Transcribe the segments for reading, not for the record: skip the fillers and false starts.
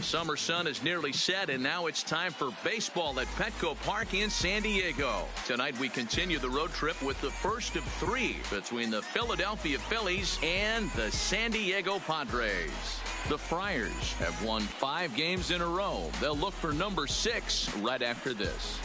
summer sun is nearly set, and now it's time for baseball at Petco Park in San Diego. Tonight we continue the road trip with the first of 3 between the Philadelphia Phillies and the San Diego Padres. The Friars have won 5 games in a row. They'll look for number 6 right after this.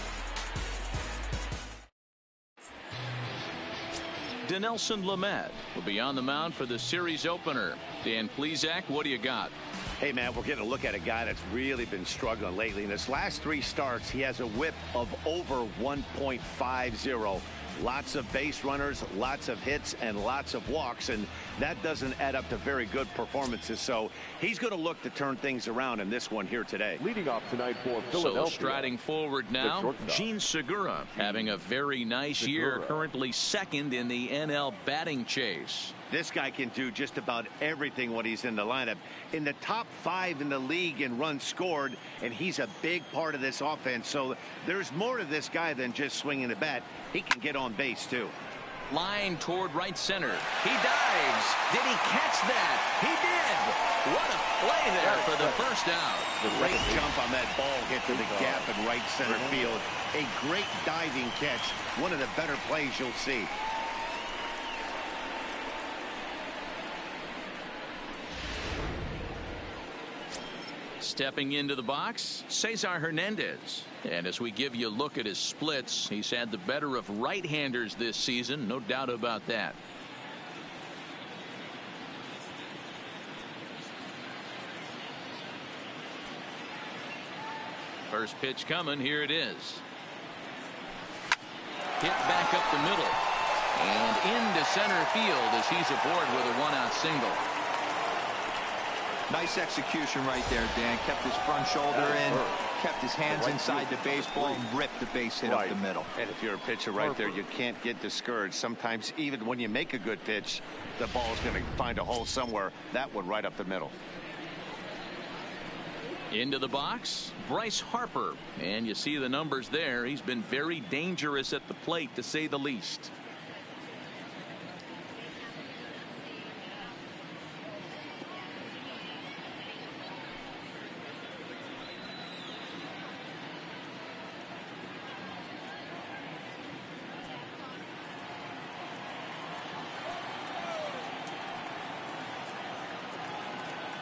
Dinelson Lamet will be on the mound for the series opener. Dan Plesac, what do you got? Hey, man, we're getting a look at a guy that's really been struggling lately. In his last 3 starts, he has a whip of over 1.50. Lots of base runners, lots of hits, and lots of walks, and that doesn't add up to very good performances. So he's going to look to turn things around in this one here today. Leading off tonight for Philadelphia. So striding forward now, Gene Segura having a very nice year, currently second in the NL batting chase. This guy can do just about everything when he's in the lineup. In the top 5 in the league in runs scored, and he's a big part of this offense. So there's more to this guy than just swinging the bat. He can get on base, too. Line toward right center. He dives. Did he catch that? He did. What a play there for the first out. Great jump on that ball, hit to the gap in right center field. A great diving catch. One of the better plays you'll see. Stepping into the box, Cesar Hernandez. And as we give you a look at his splits, he's had the better of right-handers this season, no doubt about that. First pitch coming, here it is. Hit back up the middle. And into center field as he's aboard with a 1-out single. Nice execution right there, Dan. Kept his front shoulder in, kept his hands inside the baseball, and ripped the base hit up the middle. And if you're a pitcher right there, you can't get discouraged. Sometimes even when you make a good pitch, the ball's going to find a hole somewhere. That one right up the middle. Into the box, Bryce Harper. And you see the numbers there. He's been very dangerous at the plate, to say the least.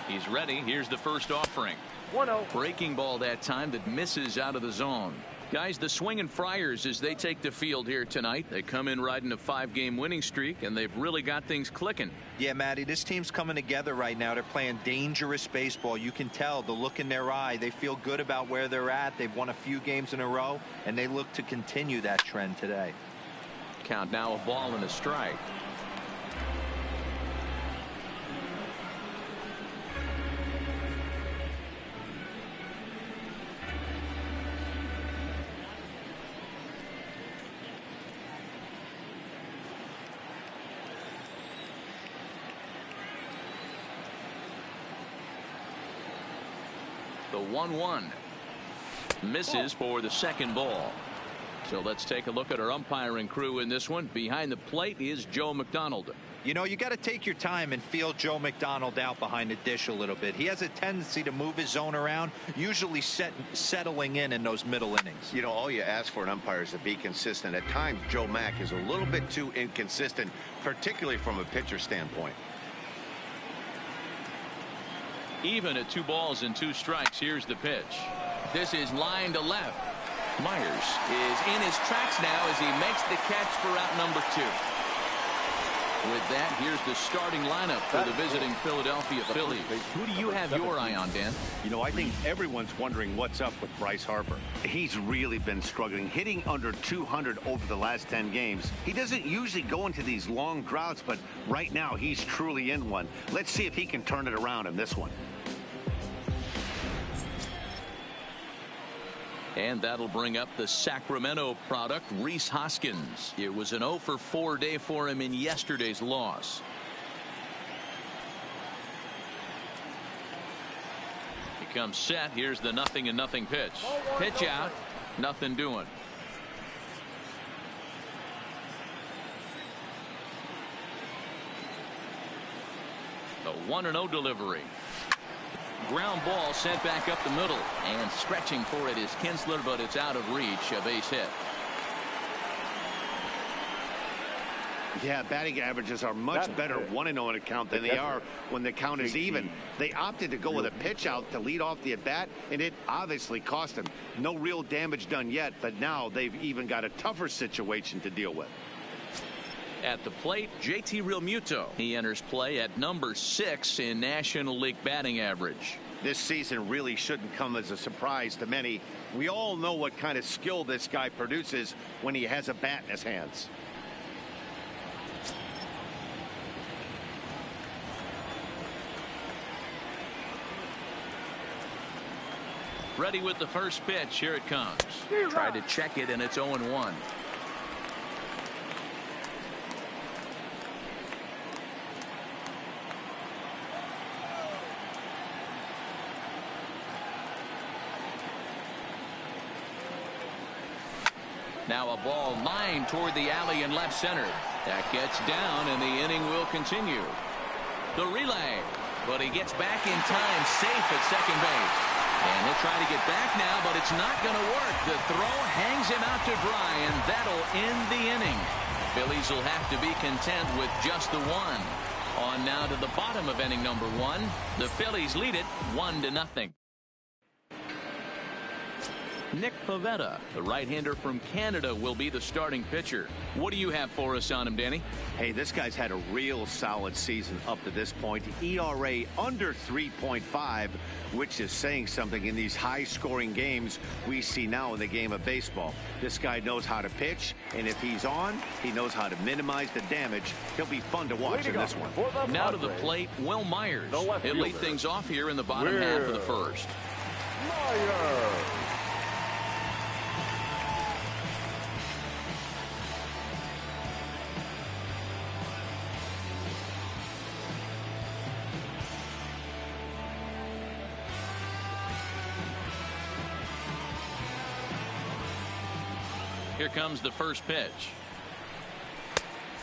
He's ready. Here's the first offering. 1-0. Breaking ball that time that misses out of the zone. Guys, the swinging Friars as they take the field here tonight. They come in riding a 5-game winning streak, and they've really got things clicking. Yeah, Matty, this team's coming together right now. They're playing dangerous baseball. You can tell the look in their eye. They feel good about where they're at. They've won a few games in a row, and they look to continue that trend today. Count now, a ball and a strike. The 1-1 misses for the second ball. So let's take a look at our umpiring crew in this one. Behind the plate is Joe McDonald. You know, you got to take your time and feel Joe McDonald out behind the dish a little bit. He has a tendency to move his zone around, usually settling in those middle innings. You know, all you ask for an umpire is to be consistent. At times, Joe Mack is a little bit too inconsistent, particularly from a pitcher standpoint. Even at 2 balls and 2 strikes, here's the pitch. This is line to left. Myers is in his tracks now as he makes the catch for out number 2. With that, here's the starting lineup for the visiting Philadelphia Phillies. Who do you have your eye on, Dan? You know, I think everyone's wondering what's up with Bryce Harper. He's really been struggling, hitting under 200 over the last 10 games. He doesn't usually go into these long droughts, but right now he's truly in one. Let's see if he can turn it around in this one. And that'll bring up the Sacramento product, Rhys Hoskins. It was an 0-for-4 day for him in yesterday's loss. He comes set. Here's the 0-0 pitch. Pitch out. Nothing doing. The 1-0 delivery. ground ball sent back up the middle. And stretching for it is Kinsler, but it's out of reach. A base hit. Yeah, batting averages are much better 1-0 on a count than they are when the count is even. They opted to go with a pitch out to lead off the at-bat, and it obviously cost them. No real damage done yet, but now they've even got a tougher situation to deal with. At the plate, JT Realmuto. He enters play at number 6 in National League batting average. This season really shouldn't come as a surprise to many. We all know what kind of skill this guy produces when he has a bat in his hands. Ready with the first pitch. Here it comes. Tried to check it, and it's 0-1. Now a ball lined toward the alley in left center. That gets down, and the inning will continue. The relay, but he gets back in time, safe at second base. And he'll try to get back now, but it's not going to work. The throw hangs him out to dry, and that'll end the inning. Phillies will have to be content with just the one. On now to the bottom of inning number 1. The Phillies lead it 1-0. Nick Pivetta, the right-hander from Canada, will be the starting pitcher. What do you have for us on him, Danny? Hey, this guy's had a real solid season up to this point. ERA under 3.5, which is saying something in these high-scoring games we see now in the game of baseball. This guy knows how to pitch, and if he's on, he knows how to minimize the damage. He'll be fun to watch in this one. Now to the plate, Will Myers. He'll lead things off here in the bottom half of the first. Myers. Here comes the first pitch.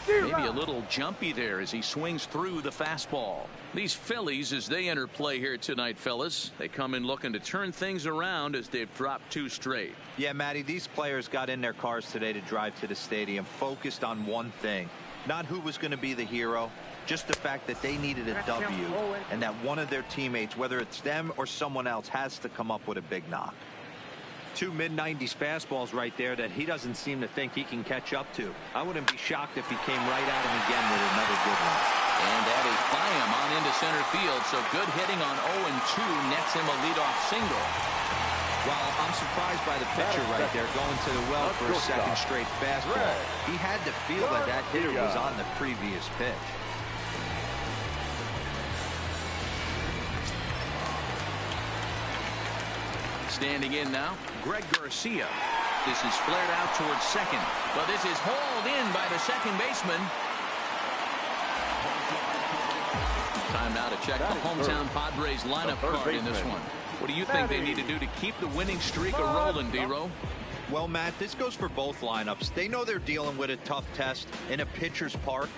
Maybe a little jumpy there as he swings through the fastball. These Phillies, as they enter play here tonight, fellas, they come in looking to turn things around as they've dropped 2 straight. Yeah, Matty, these players got in their cars today to drive to the stadium focused on one thing. Not who was going to be the hero, just the fact that they needed a W, and that one of their teammates, whether it's them or someone else, has to come up with a big knock. 2 mid-90s fastballs right there that he doesn't seem to think he can catch up to. I wouldn't be shocked if he came right at him again with another good one. And that is by him on into center field. So good hitting on 0-2 nets him a leadoff single. Well, I'm surprised by the pitcher right there going to the well for a second straight fastball. He had to feel that that hitter was on the previous pitch. Standing in now, Greg Garcia. This is flared out towards second, but this is hauled in by the second baseman. Time now to check the hometown Padres lineup card in this one. What do you think they need to do to keep the winning streak a-rolling, D-Row? Well, Matt, this goes for both lineups. They know they're dealing with a tough test in a pitcher's park,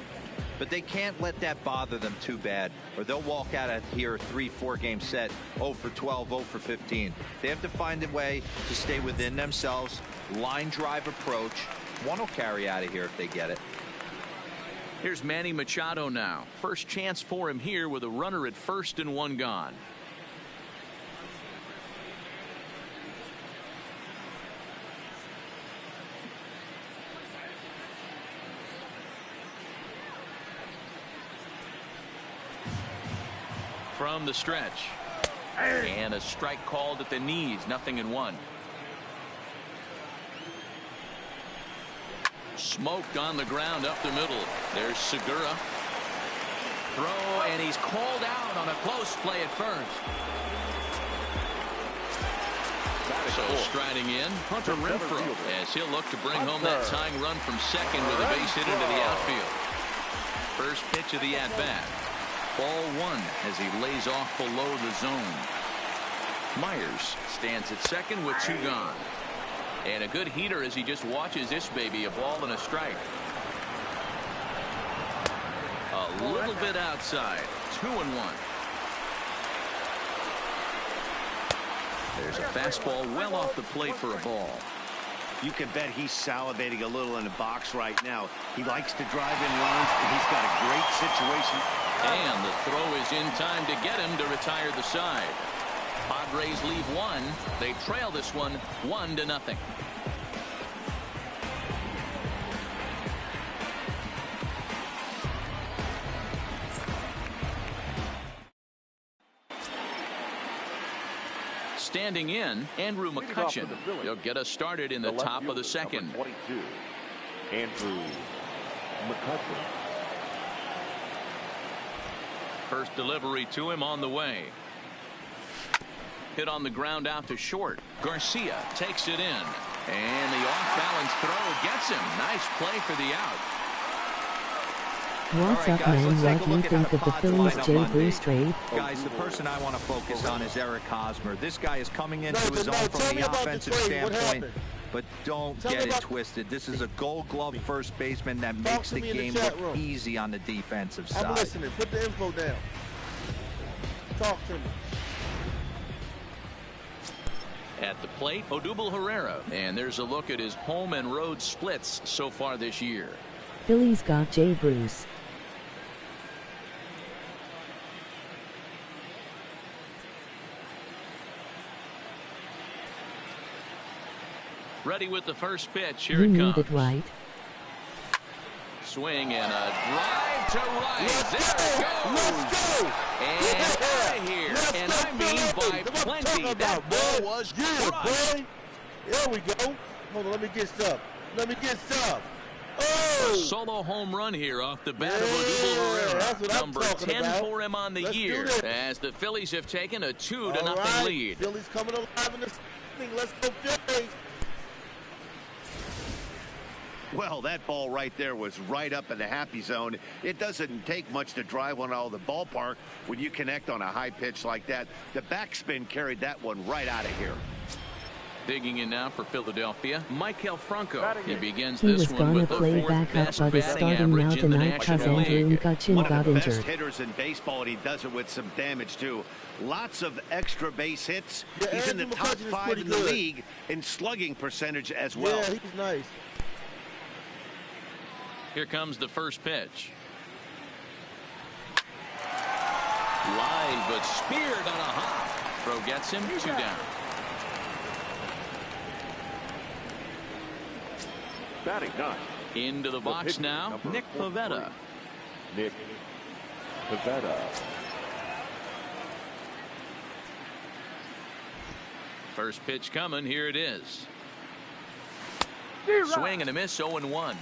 but they can't let that bother them too bad, or they'll walk out of here a 3-4 game set 0 for 12, 0 for 15. They have to find a way to stay within themselves, line drive approach. One will carry out of here if they get it. Here's Manny Machado now. First chance for him here with a runner at first and 1 gone. From the stretch, and a strike called at the knees. 0-1. Smoked on the ground up the middle. There's Segura. Throw, and he's called out on a close play at first. So striding in, Hunter Renfroe, as he'll look to bring home that tying run from second with a base hit into the outfield. First pitch of the at-bat. Ball 1 as he lays off below the zone. Myers stands at second with 2 gone. And a good heater as he just watches this baby, a ball and a strike. A little bit outside. 2-1. There's a fastball well off the plate for a ball. You can bet he's salivating a little in the box right now. He likes to drive in runs, and he's got a great situation. And the throw is in time to get him to retire the side. Padres leave one. They trail this one 1-0. Standing in, Andrew McCutchen. He'll get us started in the top of the second. 22, Andrew McCutchen. First delivery to him on the way. Hit on the ground out to short. Garcia takes it in. And the off-balance throw gets him. Nice play for the out. What's up, man? What do you think of the Phillies Jay Bruce trade? Guys, the person I want to focus on is Eric Hosmer. This guy is coming into his own from the offensive standpoint, but don't get it twisted. This is a Gold Glove first baseman that makes the game look easy on the defensive side. I'm listening. Put the info down. Talk to me. At the plate, Odubel Herrera. And there's a look at his home and road splits so far this year. Phillies got Jay Bruce. Ready with the first pitch. Here You it need comes. it right. Swing and a drive to right. There it goes. Let's go. And out of here. And I mean by plenty. That ball was crushed. Boy. There we go. Hold on, let me get stuff. A Oh! solo home run here off the bat of Odubel that's what Herrera. I'm Number talking 10 about. for him on the Let's do year. this. As the Phillies have taken a 2-0 All right. lead. Phillies coming alive in this thing. Let's go Phillies. Well, that ball right there was right up in the happy zone. It doesn't take much to drive one out of the ballpark when you connect on a high pitch like that. The backspin carried that one right out of here. Digging in now for Philadelphia, Maikel Franco. He begins He this was one gonna with the play fourth back up, best but is batting starting now average in the tonight cause National Andrew League. McCutchen One of got the best injured. hitters in baseball, and he does it with some damage too. Lots of extra base hits. Yeah, He's in the Andrew top McCutchen is 5 pretty in the good. league in slugging percentage as well. Yeah, he's nice. Here comes the first pitch. Line, but speared on a hop. Throw gets him 2 down. Batting 9. Into the box pitcher, now, number Nick 43. Pivetta. Nick Pivetta. First pitch coming. Here it is. Swing and a miss. 0-1.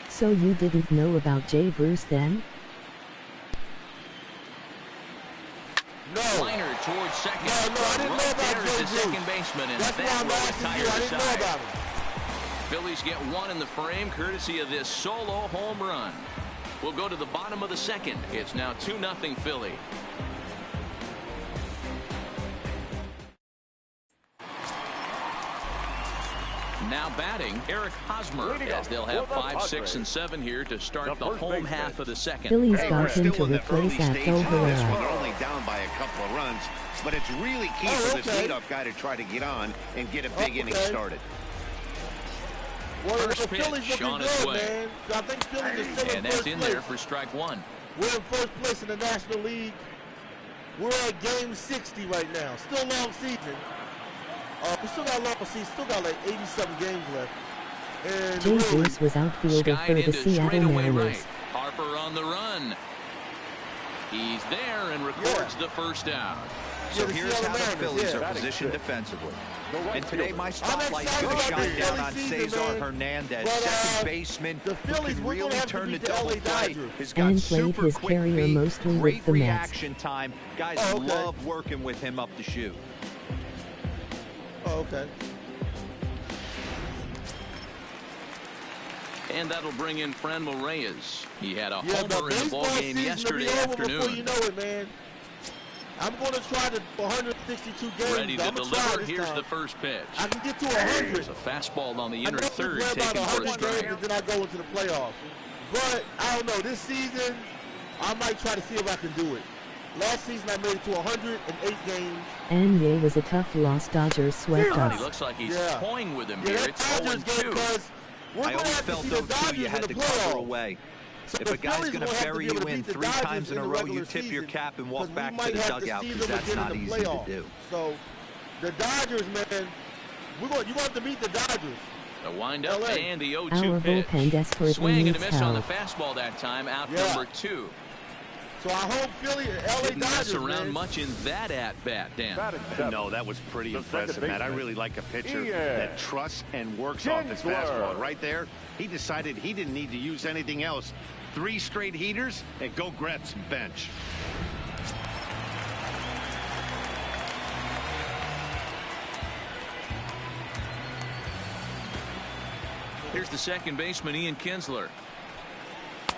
So you didn't know about Jay Bruce then? No. Liner towards second. No, I didn't know Right about there is Jay the Bruce. second baseman, and That's why that I'm will asking retire you. I the didn't know side. about him. Phillies get one in the frame courtesy of this solo home run. We'll go to the bottom of the second. It's now 2-0 Philly. Now batting, Eric Hosmer, as they'll have 5, 6, and 7 here to start the home half of the second. Phillies Hey, got we're him still to in the early replace stages Abdul of this one. Herrera. They're only down by a couple of runs, but it's really key for this okay. leadoff guy to try to get on and get a big inning Okay. started. Well, First the Phillies pitch looking on its good, way. man. I think Phillies is still in And that's first in place. there for strike one. We're in first place in the National League. We're at game 60 right now. Still a long season. We still got a long season. Still got like 87 games left. And Jay really, Bruce was outfielder Skied for the into Seattle straightaway Mariners. right. Harper on the run. He's there and records the first out. So the here's Seattle how the Mariners, Phillies yeah. are positioned defensively. The right And today fielder. my spotlight's excited going to about shine this down early on season, Cesar man. Hernandez, But, second baseman, the who Phillies, can we're really gonna have to turn the beat the double LA play. Dodgers. He's got And played super his quick career feet, mostly with great the Mets. reaction time. Guys Oh, okay. love working with him up the chute. Oh, okay. And that'll bring in Franmil Reyes. He had a Yeah, homer in the ball game yesterday afternoon. Before you know it, man. I'm going to try to 162 games. Ready to I'm gonna try deliver. this Here's time. the first pitch. I can get to 100. There's a fastball on the I inner know third, we play about taken for a 100 games strike. and then I go into the playoffs. But I don't know. This season, I might try to see if I can do it. Last season I made it to 108 games. And it was a tough loss. Dodgers swept He us. looks like he's Yeah. toying with him Yeah, here. that It's Dodgers game, 0-2. because we're I going to always have to felt, see though, the too, Dodgers you in had the to cover playoffs. away. So If the a guy's Phillies going to gonna have bury be able you to in beat the 3 Dodgers times in a the row, regular you tip your season, cap and 'cause walk we back to might the have dugout, see because them that's again not in the easy to playoffs. do. So the Dodgers, man, you're going to have to beat the Dodgers. The windup LA. and the 0-2 Our pitch. bullpen desperately Swing and a needs miss on the help. fastball that time. Out Yeah. number 2. So I hope Philly, LA Didn't mess Dodgers, around man. much in that at-bat, Dan. Batting seventh. No, that was pretty The impressive, second Matt. I baseman. really like a pitcher Ian that trusts and works off his Kinsler. fastball. Right there, he decided he didn't need to use anything else. 3 straight heaters, and go Gretz bench. Here's the second baseman, Ian Kinsler,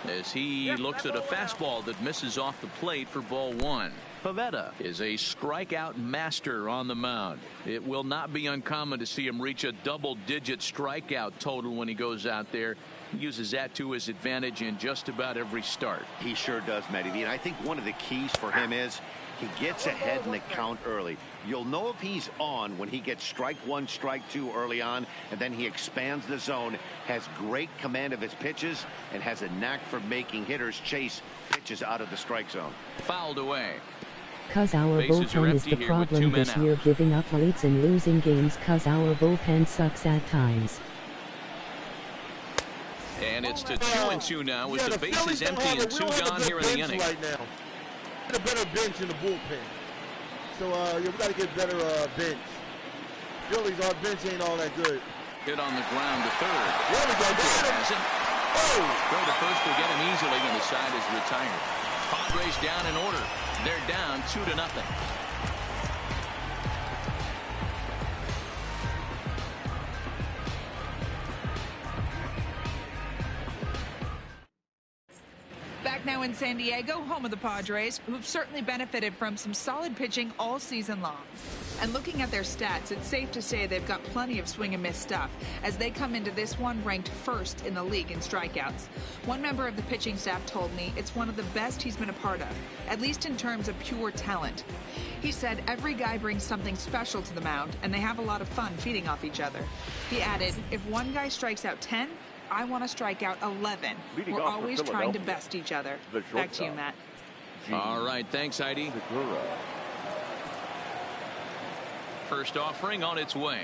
as he looks at a fastball that misses off the plate for ball 1. Pivetta is a strikeout master on the mound. It will not be uncommon to see him reach a double-digit strikeout total when he goes out there. He uses that to his advantage in just about every start. He sure does, Matty V. And I think one of the keys for him is he gets ahead in the count early. You'll know if he's on when he gets strike 1, strike 2 early on, and then he expands the zone, has great command of his pitches, and has a knack for making hitters chase pitches out of the strike zone. Fouled away. Cause our Bases are bullpen is empty the here with 2 problem men this out. year, giving up leads and losing games cause our bullpen sucks at times. And it's to 2-2 now with the bases empty and 2 gone here in the inning. Right now. Get a better bench in the bullpen. So yeah, we got to get better bench. Phillies, our bench ain't all that good. Hit on the ground to third. There we go. Got him. Oh! Throw to first will get him easily, and the side is retired. Padres down in order. They're down 2-0. Back now in San Diego, home of the Padres, who've certainly benefited from some solid pitching all season long. And looking at their stats, it's safe to say they've got plenty of swing and miss stuff as they come into this one ranked first in the league in strikeouts. One member of the pitching staff told me it's one of the best he's been a part of, at least in terms of pure talent. He said every guy brings something special to the mound and they have a lot of fun feeding off each other. He added, if one guy strikes out 10, I want to strike out 11. Leading We're off for always trying to Philadelphia, best each other. the Back to you, shortstop. Matt. All right, thanks, Heidi. Segura. First offering on its way.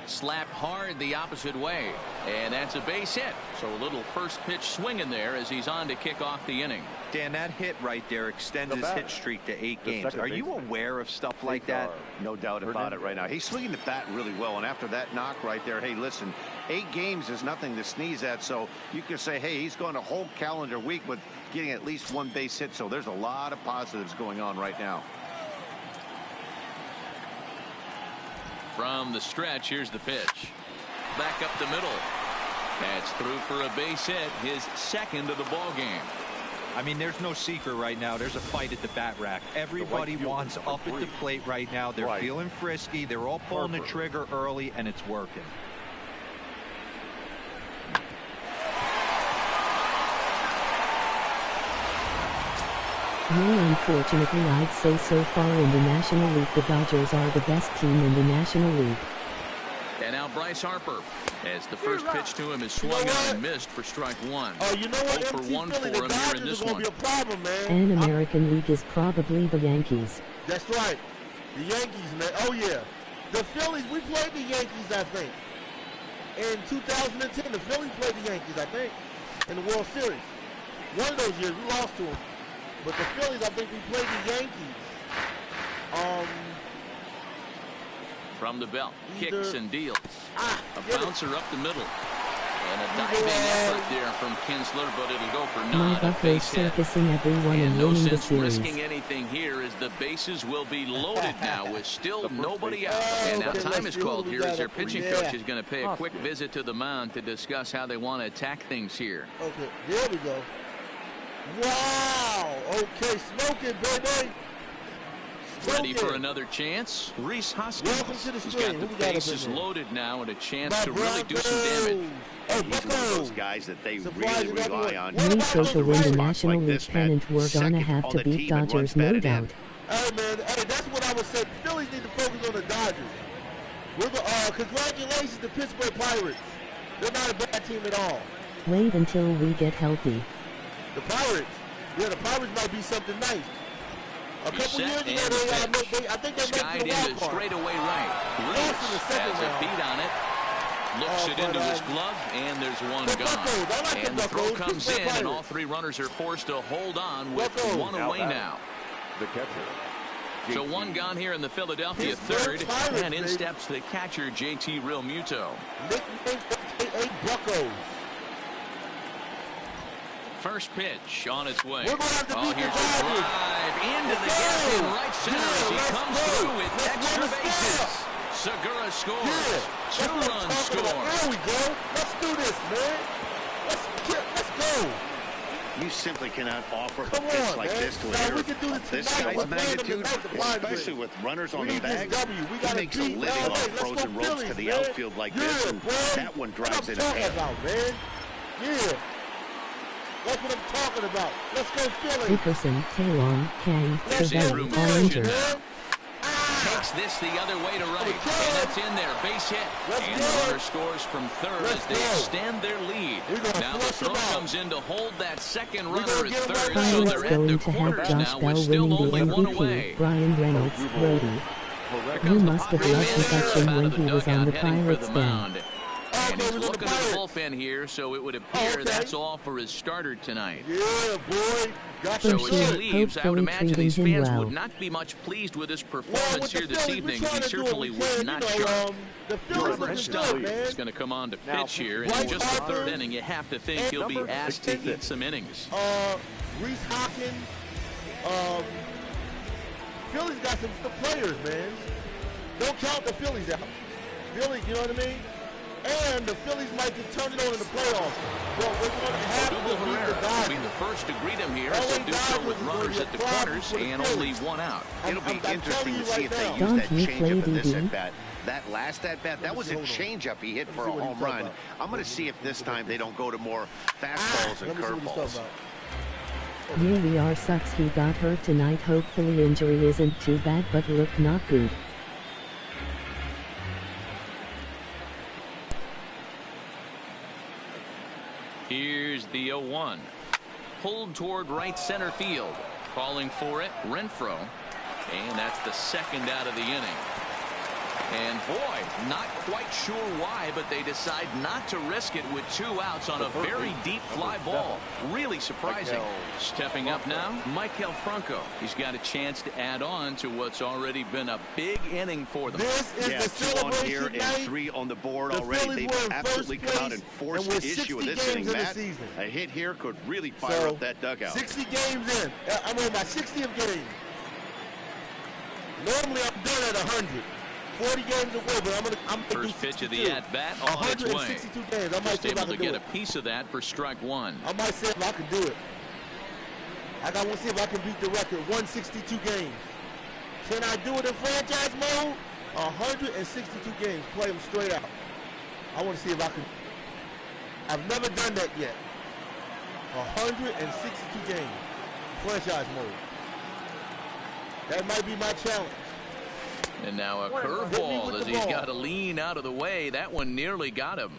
Slapped hard the opposite way, and that's a base hit. So a little first pitch swing in there as he's on to kick off the inning. Dan, that hit right there extends his hit streak to 8 games. second Are you baseman. aware of stuff like that? No doubt about it right now. He's swinging the bat really well, and after that knock right there, hey, listen, 8 games is nothing to sneeze at, so you can say, hey, he's going a whole calendar week with getting at least 1 base hit, so there's a lot of positives going on right now. From the stretch, here's the pitch. Back up the middle. That's through for a base hit, his second of the ball game. I mean, there's no secret right now. There's a fight at the bat rack. Everybody field wants number up at the 3. plate right now. They're Right. feeling frisky. They're all pulling the Harper. trigger early, and it's working. Well, unfortunately, I'd say so far in the National League, the Dodgers are the best team in the National League. And now Bryce Harper, as the first pitch to him is swung on and missed for strike 1. Oh, you know what, 0 for MT 1 Philly, for the him here in Dodgers this are going one. to be a problem, man. And American League is probably the Yankees. That's right. The Yankees, man. Oh, yeah. The Phillies, we played the Yankees, I think. In 2010, the Phillies played the Yankees, I think, in the World Series. One of those years, we lost to them. But the Phillies, I think we played the Yankees. From the belt, Either- kicks and deals. A get it. bouncer up the middle. And a diving effort there from Kinsler, but it'll go for My naught. A Buffalo's base hit. circusing everyone And and no winning the sense series. risking anything here as the bases will be loaded now with still nobody out. Oh, And now okay, time let's is see who called we here got as their up for. pitching Yeah. coach is going to pay a quick visit to the mound to discuss how they want to attack things here. Okay, there we go. Wow. Okay, smoke it, baby. Ready for another chance? Reese Hoskins. Welcome to the He's screen. got the Who we got up bases in there? loaded now and a chance My to really do some damage. Hey, He's one of those guys that they really rely on. Ray said to win the Spots National like League this, man. pennant, we're gonna Second have on to the beat team and runs Dodgers, no batted in. doubt. Hey, man, hey, that's what I would say. The Phillies need to focus on the Dodgers. Congratulations to Pittsburgh Pirates. They're not a bad team at all. Wait until we get healthy. The Pirates, the Pirates might be something nice. A couple years ago, I think they skied made the wild into card. straightaway right. Lost in the Reese second has a round. beat on it. Looks it into his glove, and there's one gone. And the throw comes in, and all three runners are forced to hold on with one away now. The catcher. So one gone here in the Philadelphia third, and in steps the catcher, JT Realmuto. Nickname A.A. Buckos. First pitch on its way. We're gonna have to beat the Here's a Dodgers. drive into the Let's gap go. in right center as he Let's comes go. through with Let's extra run the bases. score. Segura scores. That's what I'm Two-run talking about. score. There we go. Let's do this, man. Let's go. You simply cannot offer Come a pitch on, like man. this to a Now, hitter we can do of this this tonight. guy's We're playing them magnitude, tonight, the Padres. especially with runners on We the need this bag. W. We He gotta makes a beat living LA. off Let's go frozen ropes to Phillies, the man. outfield like Yeah, this, and boy. that one drives That's it what I'm talking ahead. about, man. Yeah. That's what I'm talking about. Let's go Phillies. Dickerson, Taylor, Kang, There's Andrew Cervelli, Ballinger. Moore. Takes this the other way to right, and that's in there. Base hit, Let's and go. the runner scores from third Let's as they go. extend their lead. We're gonna Now the flush throw them out. comes in to hold that second We're runner gonna at get them third, right so back. they're at Pirates the going to have corners Josh now Bell with still winning the only one MVP. away. Brian Reynolds, Brody. You must have loved to touch him when he was on the Pirates bench. And he's we're gonna looking to the Pirates. bullpen here, so it would appear okay. that's all for his starter tonight. Yeah, boy. Got So you as sure. he good. leaves, I would Hopefully imagine treating these him fans well. would not be much pleased with his Well, performance with the here this Phillies, evening. we He trying to do what certainly we was can, not you know, sharp. the Phillies looking Still, good, man. he's going to come on to Now, pitch here, and Bryce in just the Harper third inning, you have to think he'll be number asked to 16. eat some innings. Reese Hoskins. Phillies got some players, man. Don't count the Phillies out. Phillies, you know what I mean? And the Phillies might just turn it on in the playoffs. Well, we're going to have Odubel to beat the Herrera will Dodgers. be the first to greet him here, LA as they do so Dodgers with is gonna runners be a at the problem corners for the and Phillies. only one out. It'll be I'm telling interesting you to see right if they now. use Don't that you play changeup in this DD? at-bat. That last at-bat, that was a Hold on. changeup he hit for a see what he's home talking run. about. I'm going to see if this time they don't go to more fastballs and Let me see what he's curveballs. talking about. Yeah, we are sucks. He got hurt tonight. Hopefully injury isn't too bad, but look not good. Here's the 0-1. Pulled toward right center field. Calling for it, Renfroe. And that's the second out of the inning. And boy, not quite sure why, but they decide not to risk it with 2 outs on a very deep fly ball. Really surprising. Stepping up now, Maikel Franco. He's got a chance to add on to what's already been a big inning for them. This is Yeah, the 2 on here celebration and night. 3 on the board The already. Phillies They've were in absolutely first come out place, and forced and we're the issue with 60 this inning, games in the Matt. season. A hit here could really fire up that dugout. 60 games in. I'm on my 60th game. Normally I'm done at 100. 40 games away, but I'm gonna First do pitch of 62. the at-bat on its way. 162 games. I might Just see if I able to can do get it. a piece of that for strike 1. I might see if I can do it. I want to see if I can beat the record. 162 games. Can I do it in franchise mode? 162 games. Play them straight out. I want to see if I can. I've never done that yet. 162 games. Franchise mode. That might be my challenge. And now a Hit me curveball with as the he's ball. got to lean out of the way. That one nearly got him.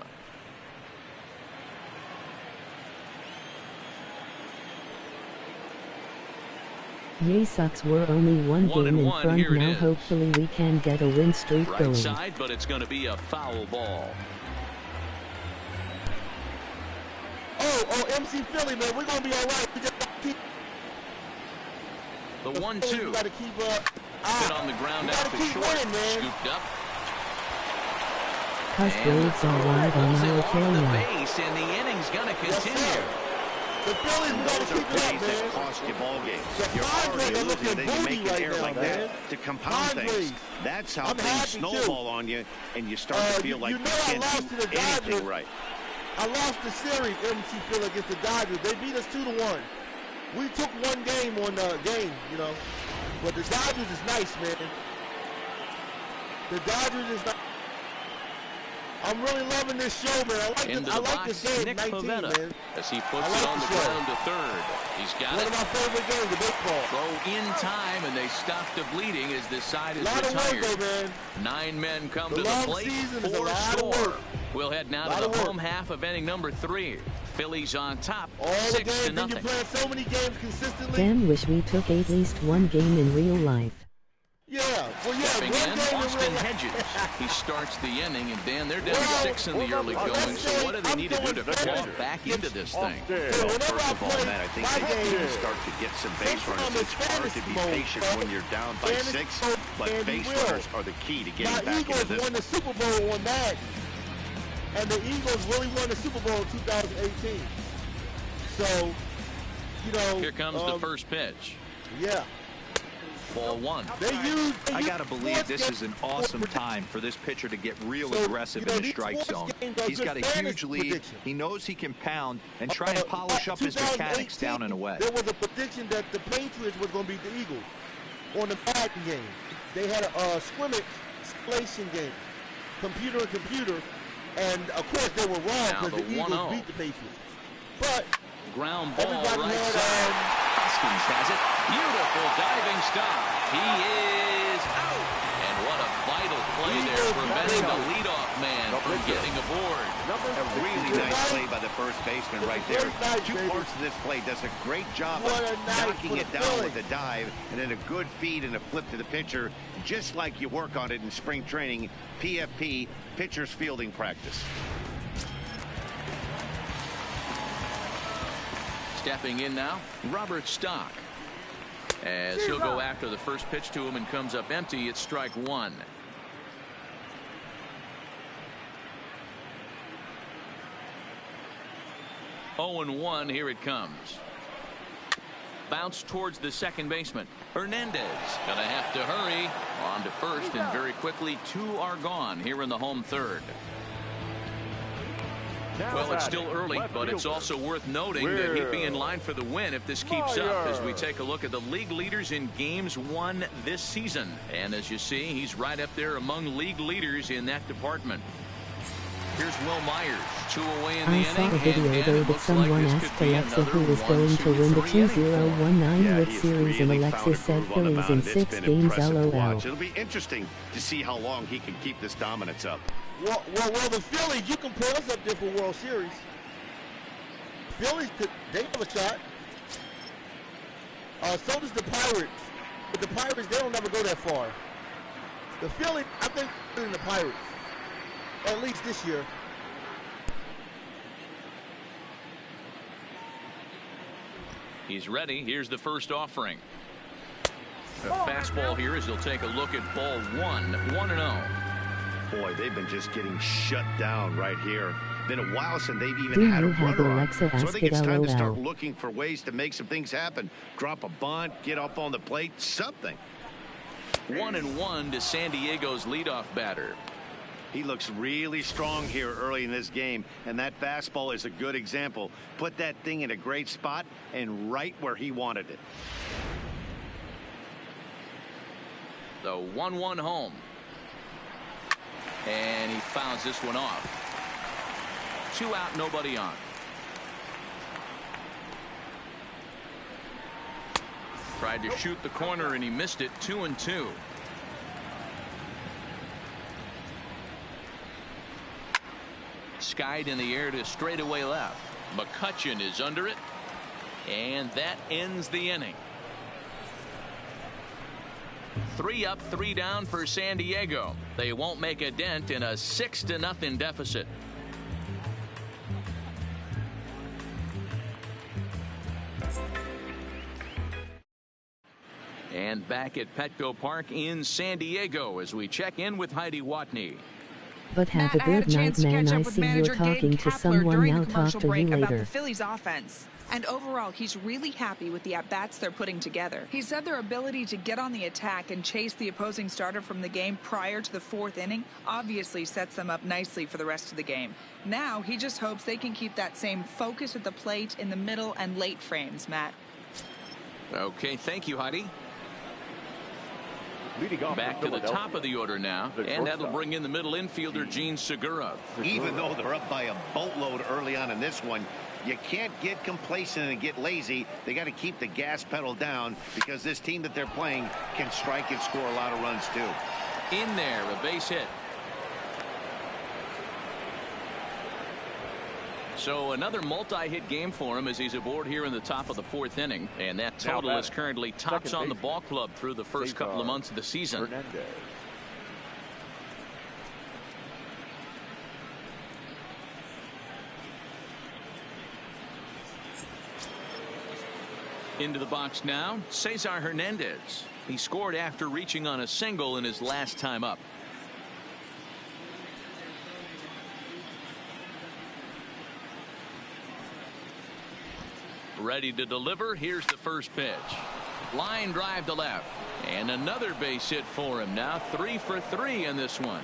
Yay sucks, we're only one 1 game and in 1, front here it now. is. Hopefully we can get a win streak Right going. side, but it's going to be a foul ball. Oh, MC Philly, man. We're going to be all right. We just gotta keep, The we 1-2. got to keep Hit on the ground we out gotta to keep short. winning, man. Scooped up. Cause And the Braves are throw live on pulls it our off the camera. base, and the inning's going to Yes, continue. sir. The Phillies, we got Those to are keep it up, plays that man. cost you ball games. The You're Padres already are losing, looking then you make booty an right error now, like man. that to compound Padres. things. That's how I'm things happy, too. snowball on you, and you start to feel like you you know I can't lost do to the Dodgers. anything right. I lost the series, MC Philly, against the Dodgers. They beat us 2-1. We took one game on the game, you know. But the Dodgers is nice, man. The Dodgers is nice. I'm really loving this show, man. I like this game, Nick 19, Pivetta, man. as he puts it on the ground to third. He's got One of my favorite games of baseball. Throw in time, and they stop the bleeding as this side is retired. retired. Though, man. 9 men come the to the plate, season is 4 a lot score. of work. We'll head now to the home half of inning number 3. Phillies on top, all the 6-0. You're playing so many games consistently. Dan wish we took at least one game in real life. Yeah, well, yeah, Stepping in, Austin Hedges. He starts the inning, and Dan, they're down 6 in the early going. So what do they need to do to claw back into this thing? Well, first of all, Matt, I think they need to start to get some base runners. It's hard to be patient when you're down by 6, but base runners are the key to getting back into this. Eagles won the Super Bowl on that, and the Eagles really won the Super Bowl in 2018. So, you know. Here comes the first pitch. Yeah. Ball 1. I got to believe this is an awesome time for this pitcher to get real aggressive in the strike zone. He's got a huge lead. He knows he can pound and try and polish up his mechanics down and away. There was a prediction that the Patriots was going to beat the Eagles on the Madden game. They had a scrimmage simulation game, computer and computer, and of course they were wrong because the Eagles beat the Patriots. But ground ball right side. Hoskins has it. Beautiful diving stop. He is out. And what a vital play there, preventing the leadoff man from getting aboard. A really nice play by the first baseman right there. 2 parts of this play. Does a great job of knocking it down with a dive, and then a good feed and a flip to the pitcher, just like you work on it in spring training, PFP, pitcher's fielding practice. Stepping in now, Robert Stock. As he'll go after the first pitch to him and comes up empty, it's strike 1. Oh and 1, here it comes. Bounce towards the second baseman. Hernandez gonna have to hurry on to first, and very quickly 2 are gone here in the home third. Well, it's still early, but it's also worth noting that he'd be in line for the win if this keeps up, as we take a look at the league leaders in games won this season. And as you see, he's right up there among league leaders in that department. Here's Will Myers, 2 away in the inning. I saw a video though that someone asked Alexa who was going to win the 2019 World Series, and Alexa said Phillies in 6 games, LOL. It'll be interesting to see how long he can keep this dominance up. Well, the Phillies, you can put us up there for World Series. Phillies, they have a shot. So does the Pirates. But the Pirates, they don't never go that far. The Phillies, I think, they're in the Pirates. At least this year. He's ready. Here's the first offering. A fastball here as he'll take a look at ball 1, 1-0. Boy, they've been just getting shut down right here. Been a while since they've even had a runner on. So I think it's time to start looking for ways to make some things happen. Drop a bunt, get up on the plate, something. 1-1 to San Diego's leadoff batter. He looks really strong here early in this game, and that fastball is a good example. Put that thing in a great spot and right where he wanted it. The 1-1 home. And he fouls this one off. 2 out, nobody on. Tried to shoot the corner and he missed it. 2-2. Skied in the air to straightaway left. McCutchen is under it, and that ends the inning. 3 up, 3 down for San Diego. They won't make a dent in a 6-0 deficit. And back at Petco Park in San Diego as we check in with Heidi Watney. But have a good night, man. I see you're talking to someone now. Talk to you later. About the Phillies offense. And overall, he's really happy with the at-bats they're putting together. He said their ability to get on the attack and chase the opposing starter from the game prior to the 4th inning obviously sets them up nicely for the rest of the game. Now, he just hopes they can keep that same focus at the plate in the middle and late frames, Matt. Okay, thank you, Heidi. Leading off Back for to the top of the order now, and that'll bring in the middle infielder, Gene Segura. Even though they're up by a boatload early on in this one, you can't get complacent and get lazy. They got to keep the gas pedal down because this team that they're playing can strike and score a lot of runs too. In there, a base hit. So another multi-hit game for him as he's aboard here in the top of the 4th inning. And that total is currently tops on the ball club through the first couple of months of the season. Hernandez. Into the box now, Cesar Hernandez. He scored after reaching on a single in his last time up. Ready to deliver. Here's the first pitch. Line drive to left. And another base hit for him. Now 3 for 3 in this one.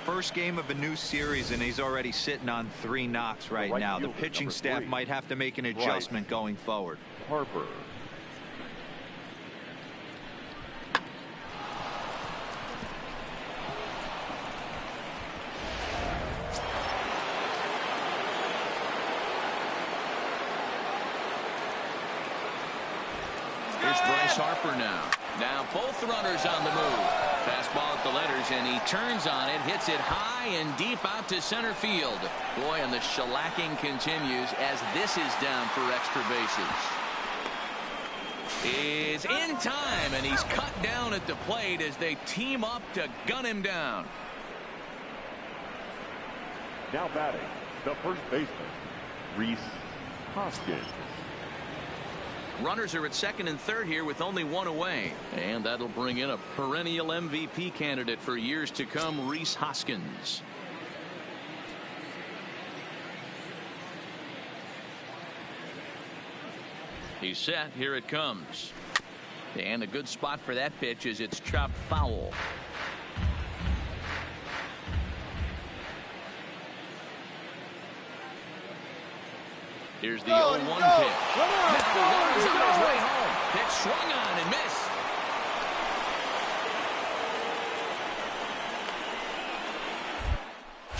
First game of a new series, and he's already sitting on 3 knocks right now. The pitching staff might have to make an adjustment going forward. Harper. Here's Bryce Harper now. Now both runners on the move. Fastball at the letters, and he turns on it, hits it high and deep out to center field. Boy, and the shellacking continues as this is down for extra bases. Is in time, and he's cut down at the plate as they team up to gun him down. Now batting, the first baseman, Rhys Hoskins. Runners are at second and third here with only 1 away. And that'll bring in a perennial MVP candidate for years to come, Rhys Hoskins. He's set. Here it comes. And a good spot for that pitch is it's chopped foul. Here's the 0-1 pitch. Now the runner's on his way home. Pitch swung on and missed.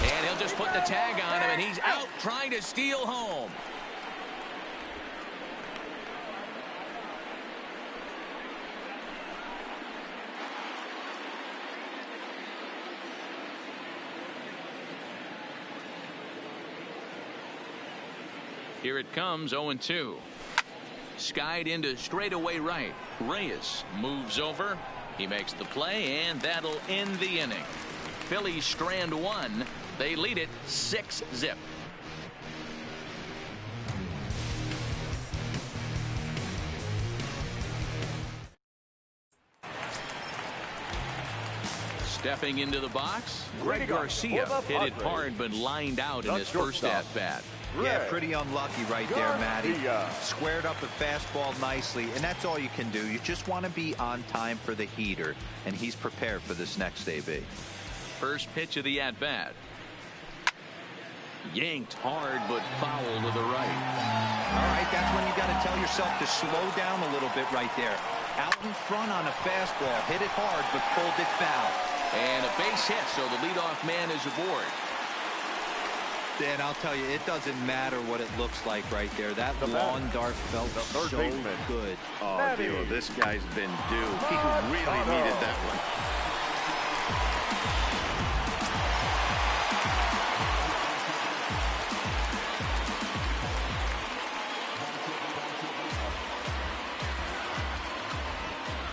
And he'll just put the tag on him, and he's out trying to steal home. Here it comes, 0-2. Skied into straightaway right. Reyes moves over. He makes the play, and that'll end the inning. Phillies strand 1. They lead it 6-0. Stepping into the box, Greg Garcia hit it hard but lined out in his first at-bat. Yeah, pretty unlucky right there, Matty. Squared up a fastball nicely, and that's all you can do. You just want to be on time for the heater, and he's prepared for this next AB. First pitch of the at-bat. Yanked hard but foul to the right. All right, that's when you got to tell yourself to slow down a little bit right there. Out in front on a fastball, hit it hard but pulled it foul. And a base hit, so the leadoff man is aboard. Dan, I'll tell you, it doesn't matter what it looks like right there. That lawn dart felt so good. Oh, Dio, this guy's been due. He really needed that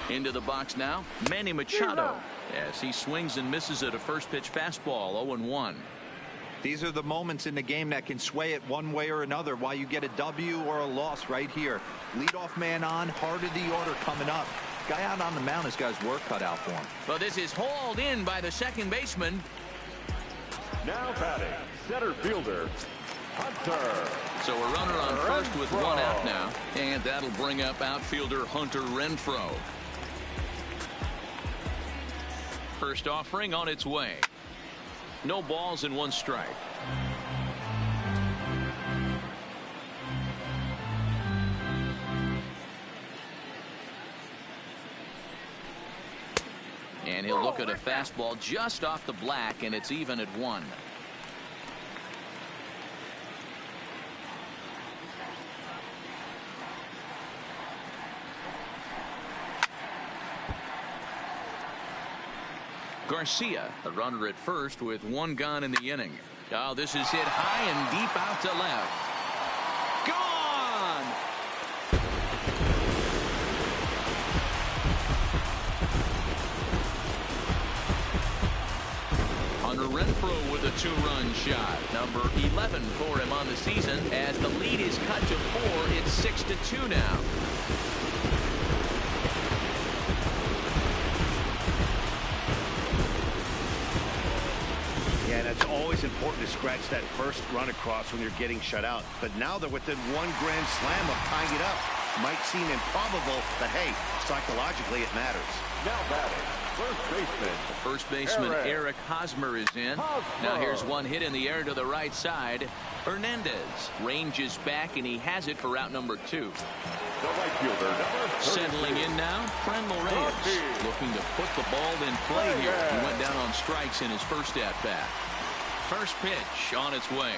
one. Into the box now, Manny Machado, as he swings and misses at a first pitch fastball, 0-1. These are the moments in the game that can sway it one way or another, why you get a W or a loss right here. Leadoff man on, heart of the order coming up. Guy out on the mound has got his work cut out for him. Well, this is hauled in by the second baseman. Now batting, center fielder, Hunter. So a runner on first with 1 out now, and that'll bring up outfielder Hunter Renfroe. First offering on its way. No balls and 1 strike. look at a fastball just off the black, and it's even at 1. Garcia, the runner at first with 1 gone in the inning. Oh, this is hit high and deep out to left. Gone! Hunter Renfroe with a 2-run shot. Number 11 for him on the season. As the lead is cut to 4, it's 6-2 now. And it's always important to scratch that first run across when you're getting shut out. But now they're within 1 grand slam of tying it up. Might seem improbable, but hey, psychologically it matters. Now batting, first baseman. First baseman Eric Hosmer is in. Now here's 1 hit in the air to the right side. Hernandez ranges back, and he has it for out number 2. The right fielder, number 32. Settling in now, Franmil Reyes, looking to put the ball in play here. He went down on strikes in his first at-bat. First pitch on its way.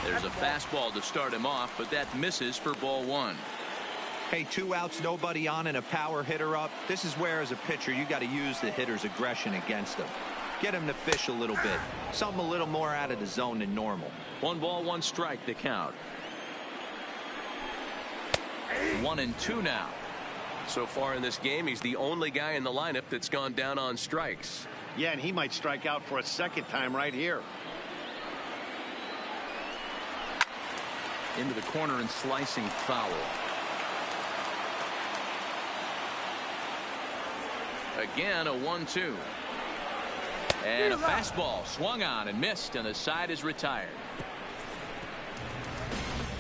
There's a fastball to start him off, but that misses for ball 1. Hey, 2 outs, nobody on, and a power hitter up. This is where, as a pitcher, you got to use the hitter's aggression against him. Get him to fish a little bit. Something a little more out of the zone than normal. 1 ball, 1 strike, the count. 1-2 now. So far in this game, he's the only guy in the lineup that's gone down on strikes. Yeah, and he might strike out for a second time right here. Into the corner and slicing foul. Again, a 1-2. And a fastball swung on and missed, and the side is retired.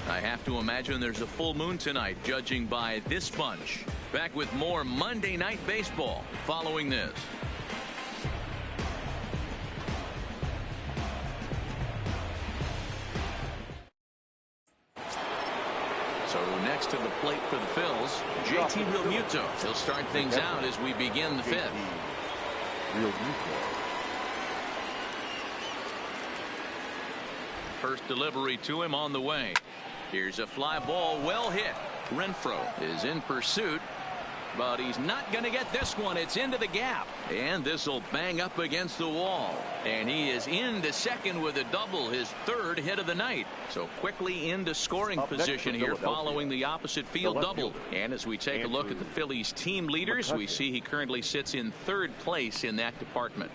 I have to imagine there's a full moon tonight, judging by this bunch. Back with more Monday Night Baseball following this. So next to the plate for the Phils, JT Realmuto. He'll start things out as we begin the 5th. First delivery to him on the way. Here's a fly ball, well hit. Renfroe is in pursuit, but he's not going to get this one. It's into the gap, and this will bang up against the wall, and he is into second with a double, his 3rd hit of the night. So quickly into scoring position here following the opposite field double. And as we take a look at the Phillies team leaders, we see he currently sits in 3rd place in that department.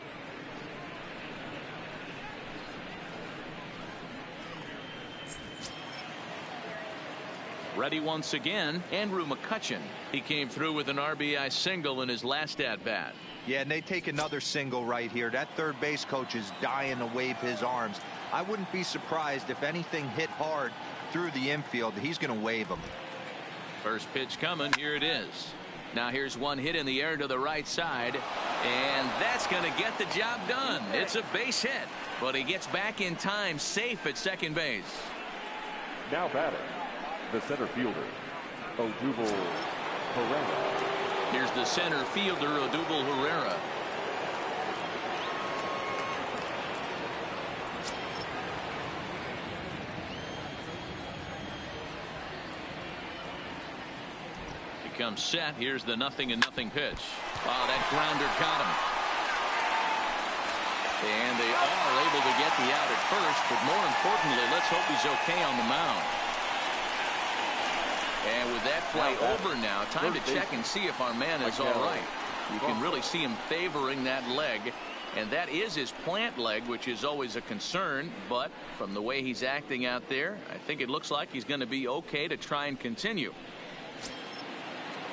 Ready once again, Andrew McCutchen. He came through with an RBI single in his last at-bat. Yeah, and they take another single right here. That third base coach is dying to wave his arms. I wouldn't be surprised if anything hit hard through the infield. He's going to wave them. First pitch coming. Here it is. Now here's 1 hit in the air to the right side, and that's going to get the job done. It's a base hit, but he gets back in time, safe at second base. Now batting, the center fielder, Odubel Herrera. Here's the center fielder, Odubel Herrera. He comes set. Here's the 0-0 pitch. Oh, that grounder caught him. And they are able to get the out at first, but more importantly, let's hope he's okay on the mound. And with that play over now, time to check and see if our man is all right. You can really see him favoring that leg, and that is his plant leg, which is always a concern. But from the way he's acting out there, I think it looks like he's going to be okay to try and continue.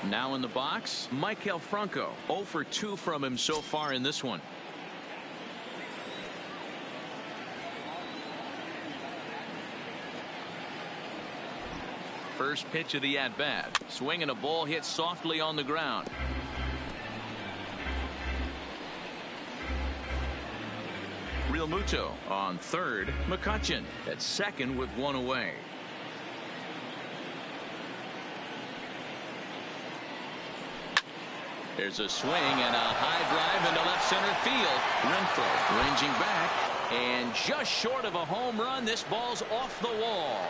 Now in the box, Maikel Franco. 0 for 2 from him so far in this one. First pitch of the at-bat. Swinging a ball hit softly on the ground. Realmuto on third. McCutchen at second with 1 away. There's a swing and a high drive into left center field. Renfroe ranging back, and just short of a home run. This ball's off the wall.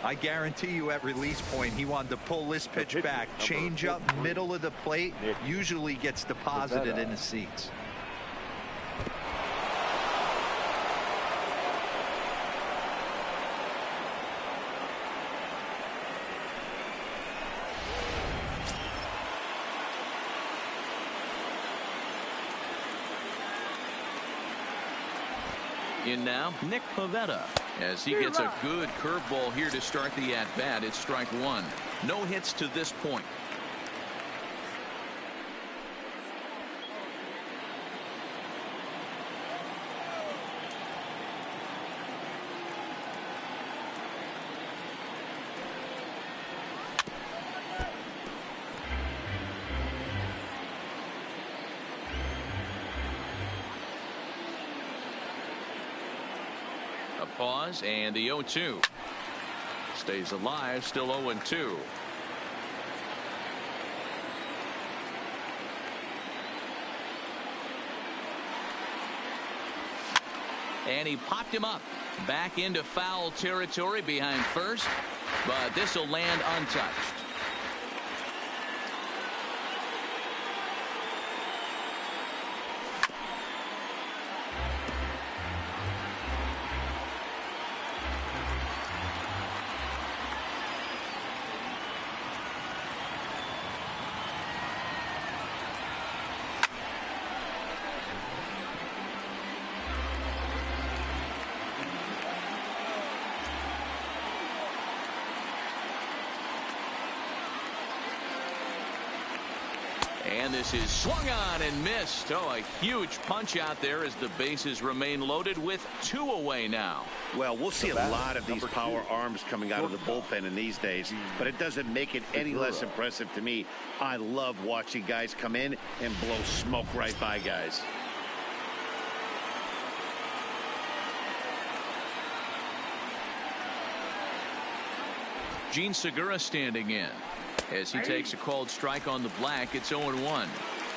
I guarantee you at release point he wanted to pull this pitch back. Change up middle of the plate usually gets deposited in the seats. In now, Nick Pivetta, as he gets a good curveball here to start the at-bat. It's strike one. No hits to this point. Pause, and the 0-2 stays alive, still 0-2. And he popped him up back into foul territory behind first, but this will land untouched. And this is swung on and missed. Oh, a huge punch out there as the bases remain loaded with 2 away now. Well, we'll see a lot of these power arms coming out of the bullpen in these days, but it doesn't make it any less impressive to me. I love watching guys come in and blow smoke right by guys. Gene Segura standing in. As he takes a called strike on the black, it's 0-1.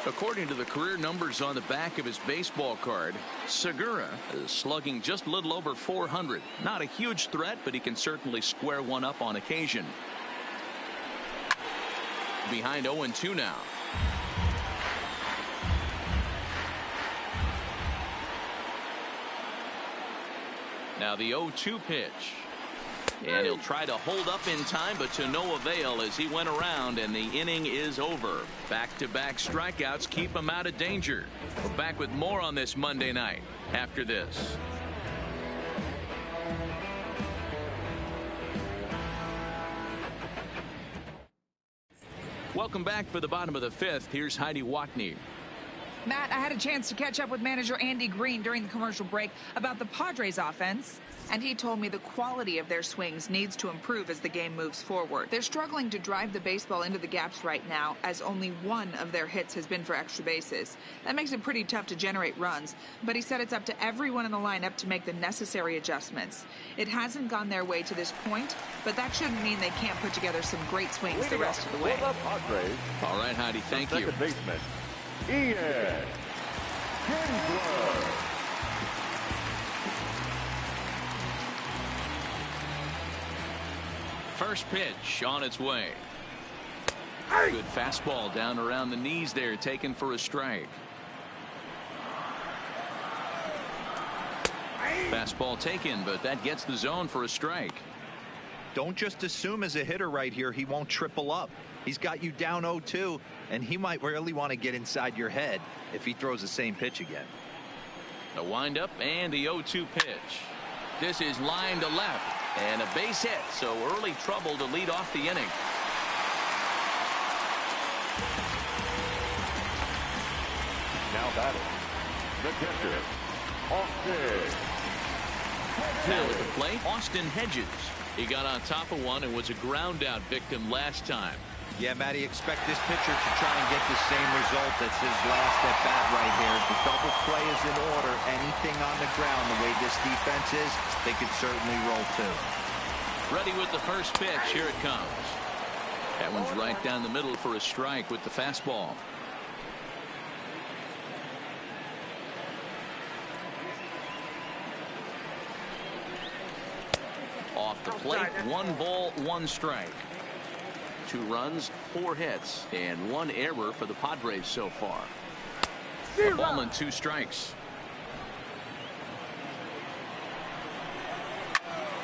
According to the career numbers on the back of his baseball card, Segura is slugging just a little over 400. Not a huge threat, but he can certainly square one up on occasion. Behind 0-2 now. Now the 0-2 pitch. And he'll try to hold up in time, but to no avail as he went around, and the inning is over. Back-to-back strikeouts keep him out of danger. We're back with more on this Monday night after this. Welcome back for the bottom of the 5th. Here's Heidi Watney. Matt, I had a chance to catch up with manager Andy Green during the commercial break about the Padres offense, and he told me the quality of their swings needs to improve as the game moves forward. They're struggling to drive the baseball into the gaps right now, as only one of their hits has been for extra bases. That makes it pretty tough to generate runs, but he said it's up to everyone in the lineup to make the necessary adjustments. It hasn't gone their way to this point, but that shouldn't mean they can't put together some great swings the rest of the way. All right, Heidi, thank you. Second baseman, Ian Kinsler. First pitch on its way. Good fastball down around the knees there, taken for a strike. Fastball taken, but that gets the zone for a strike. Don't just assume as a hitter right here he won't triple up. He's got you down 0-2, and he might really want to get inside your head if he throws the same pitch again. The windup and the 0-2 pitch. This is line to left, and a base hit, so early trouble to lead off the inning. Now batting, the catcher, Austin. Now at the plate, Austin Hedges. He got on top of one and was a ground out victim last time. Yeah, Matty, expect this pitcher to try and get the same result. That's his last at bat right here. The double play is in order. Anything on the ground, the way this defense is, they could certainly roll too. Ready with the first pitch. Here it comes. That one's right down the middle for a strike with the fastball. Off the plate, 1 ball, 1 strike. 2 runs, 4 hits, and 1 error for the Padres so far. A ball and 2 strikes.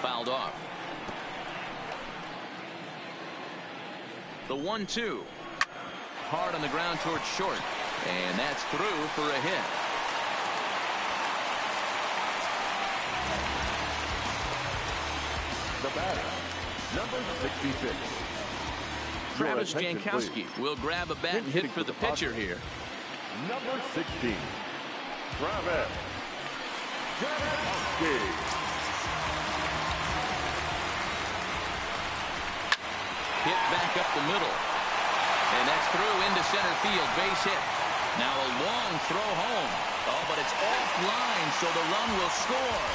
Fouled off. The 1-2. Hard on the ground towards short. And that's through for a hit. The batter, number 66. Travis Jankowski will grab a bat and hit for the pitcher here. Number 16, Travis Jankowski. Hit back up the middle. And that's through into center field. Base hit. Now a long throw home. Oh, but it's offline, so the run will score.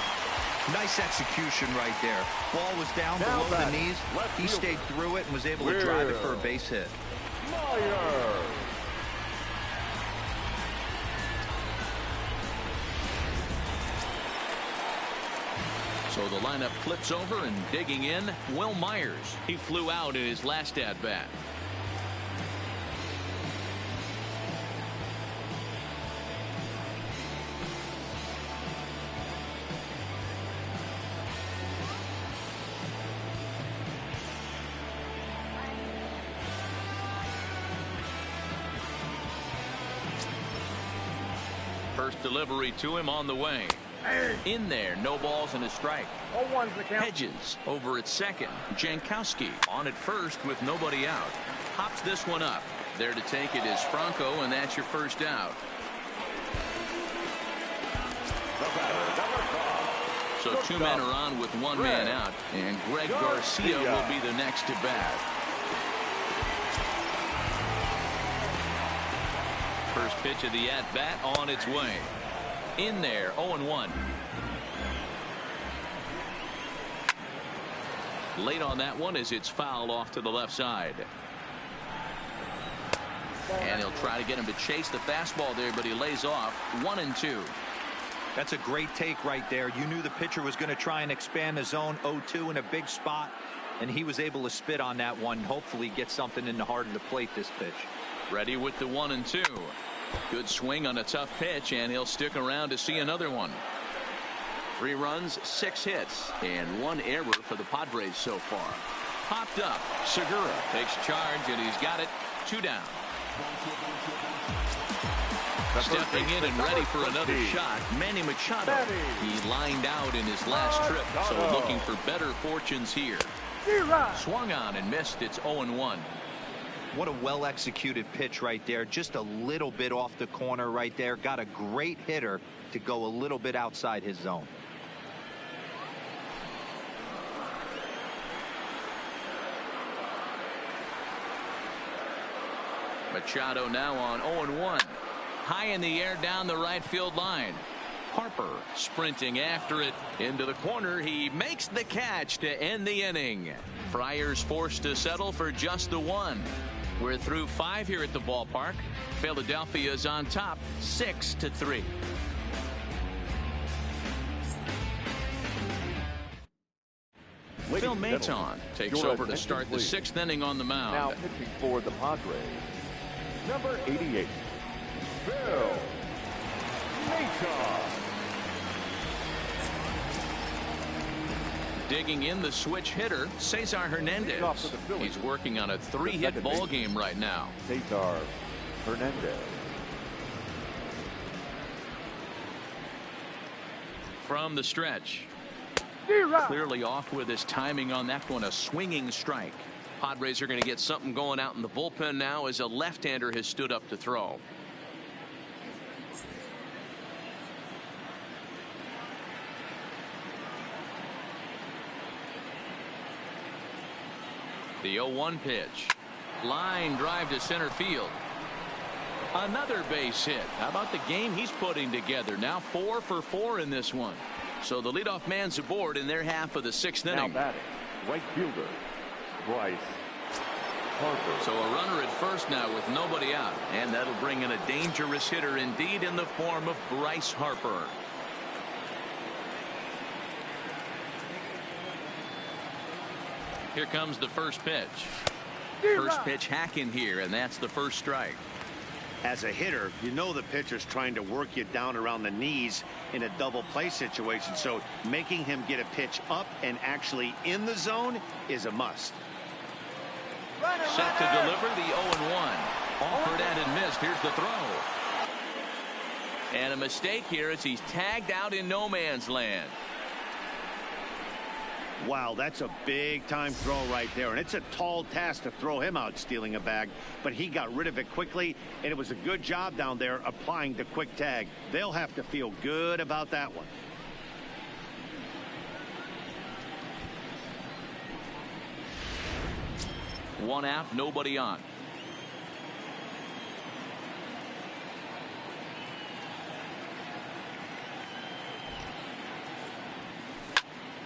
Nice execution right there. Ball was down below the knees. He stayed through it and was able to drive it for a base hit. Myers. So the lineup flips over, and digging in, Will Myers. He flew out in his last at-bat. First delivery to him on the way. In there, no balls and a strike. Hedges over at second. Jankowski on at first with nobody out. Hops this one up. There to take it is Franco, and that's your first out. So 2 men are on with 1 man out, and Greg Garcia will be the next to bat. First pitch of the at-bat on its way. In there, 0-1. Late on that one as it's fouled off to the left side. And he'll try to get him to chase the fastball there, but he lays off. 1-2. That's a great take right there. You knew the pitcher was going to try and expand the zone. 0-2 in a big spot, and he was able to spit on that one. Hopefully get something in the heart of the plate this pitch. Ready with the 1-2. Good swing on a tough pitch, and he'll stick around to see another one. 3 runs, 6 hits, and 1 error for the Padres so far. Popped up. Segura takes charge, and he's got it. 2 down. Stepping in and ready for another shot, Manny Machado. He lined out in his last trip, so looking for better fortunes here. Swung on and missed. It's 0-1. What a well-executed pitch right there. Just a little bit off the corner right there. Got a great hitter to go a little bit outside his zone. Machado now on 0-1. High in the air down the right field line. Harper sprinting after it into the corner. He makes the catch to end the inning. Friars forced to settle for just the 1. We're through 5 here at the ballpark. Philadelphia is on top 6-3. Phil Maton takes over to start the 6th inning on the mound. Now pitching for the Padres, number 88, Phil Maton. Digging in the switch hitter, Cesar Hernandez. He's working on a 3-hit ball game right now. Cesar Hernandez. From the stretch. Clearly off with his timing on that one. A swinging strike. Padres are going to get something going out in the bullpen now as a left-hander has stood up to throw. The 0-1 pitch. Line drive to center field. Another base hit. How about the game he's putting together? Now 4 for 4 in this one. So the leadoff man's aboard in their half of the 6th inning. Now batting, right fielder, Bryce Harper. So a runner at first now with nobody out. And that'll bring in a dangerous hitter indeed in the form of Bryce Harper. Here comes the first pitch. First pitch hacking here, and that's the first strike. As a hitter, you know the pitcher's trying to work you down around the knees in a double play situation, so making him get a pitch up and actually in the zone is a must. Set to deliver the 0-1. Offered and missed. Here's the throw. And a mistake here as he's tagged out in no man's land. Wow, that's a big-time throw right there, and it's a tall task to throw him out stealing a bag, but he got rid of it quickly, and it was a good job down there applying the quick tag. They'll have to feel good about that one. One out, nobody on.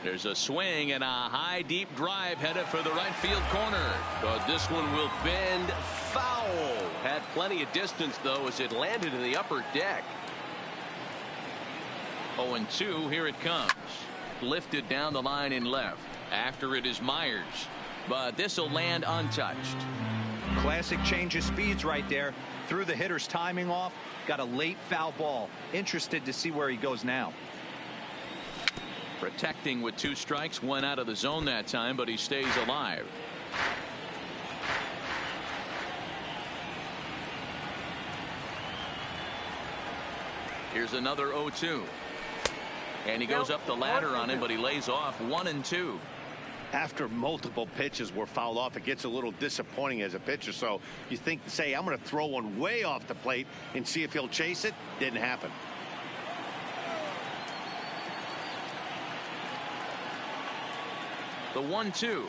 There's a swing and a high deep drive headed for the right field corner. But this one will bend foul. Had plenty of distance though as it landed in the upper deck. 0-2, here it comes. Lifted down the line in left. After it is Myers. But this will land untouched. Classic change of speeds right there. Threw the hitter's timing off. Got a late foul ball. Interested to see where he goes now. Protecting with 2 strikes, 1 out of the zone that time, but he stays alive. Here's another 0-2. And he goes up the ladder on him, but he lays off 1-2. After multiple pitches were fouled off, it gets a little disappointing as a pitcher. So you think, say, I'm going to throw one way off the plate and see if he'll chase it. Didn't happen. The 1-2.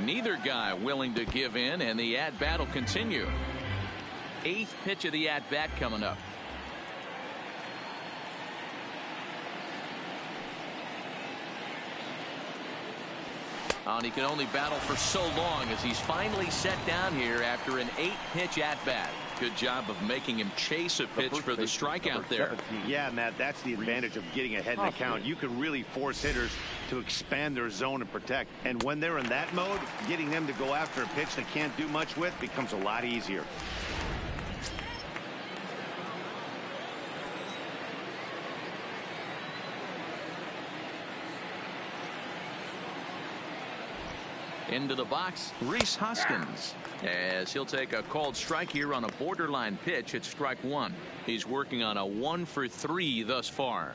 Neither guy willing to give in, and the at-bat will continue. 8th pitch of the at-bat coming up. And he can only battle for so long as he's finally set down here after an 8-pitch at-bat. Good job of making him chase a pitch for the strikeout there. Yeah, Matt, that's the advantage of getting ahead in the count. You can really force hitters to expand their zone and protect. And when they're in that mode, getting them to go after a pitch they can't do much with becomes a lot easier. Into the box, Rhys Hoskins, as he'll take a called strike here on a borderline pitch at strike 1. He's working on a 1 for 3 thus far.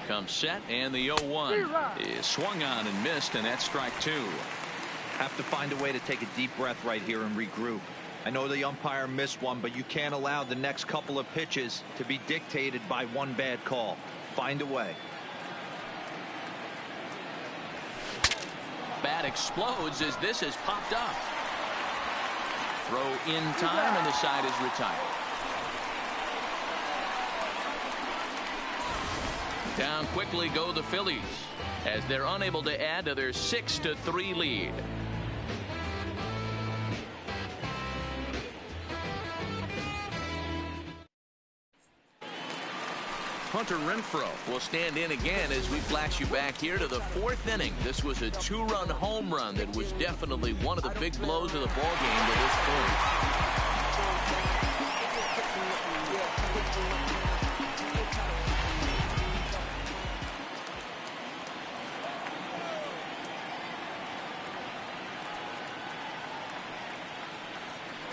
Comes set, and the 0-1 is swung on and missed, and that's strike 2. Have to find a way to take a deep breath right here and regroup. I know the umpire missed one, but you can't allow the next couple of pitches to be dictated by one bad call. Find a way. Bat explodes as this has popped up. Throw in time, and the side is retired. Down quickly go the Phillies as they're unable to add to their 6-3 lead. Hunter Renfroe will stand in again as we flash you back here to the 4th inning. This was a 2-run home run that was definitely one of the big blows of the ball game to this point.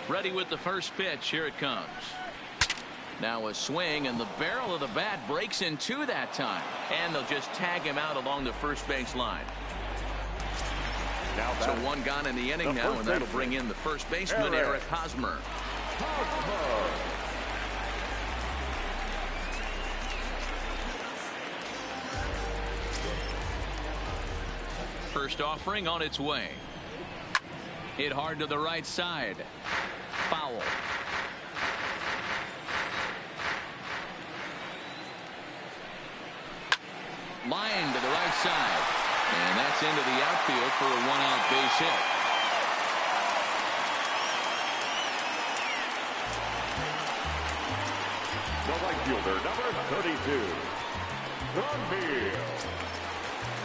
Ready with the first pitch. Here it comes. Now a swing, and the barrel of the bat breaks in 2 that time. And they'll just tag him out along the first base line. So 1 gone in the inning now, and that'll bring in the first baseman, Eric Hosmer. First offering on its way. Hit hard to the right side. Foul. Line to the right side. And that's into the outfield for a one-out base hit. The right fielder, number 32, the Mlb.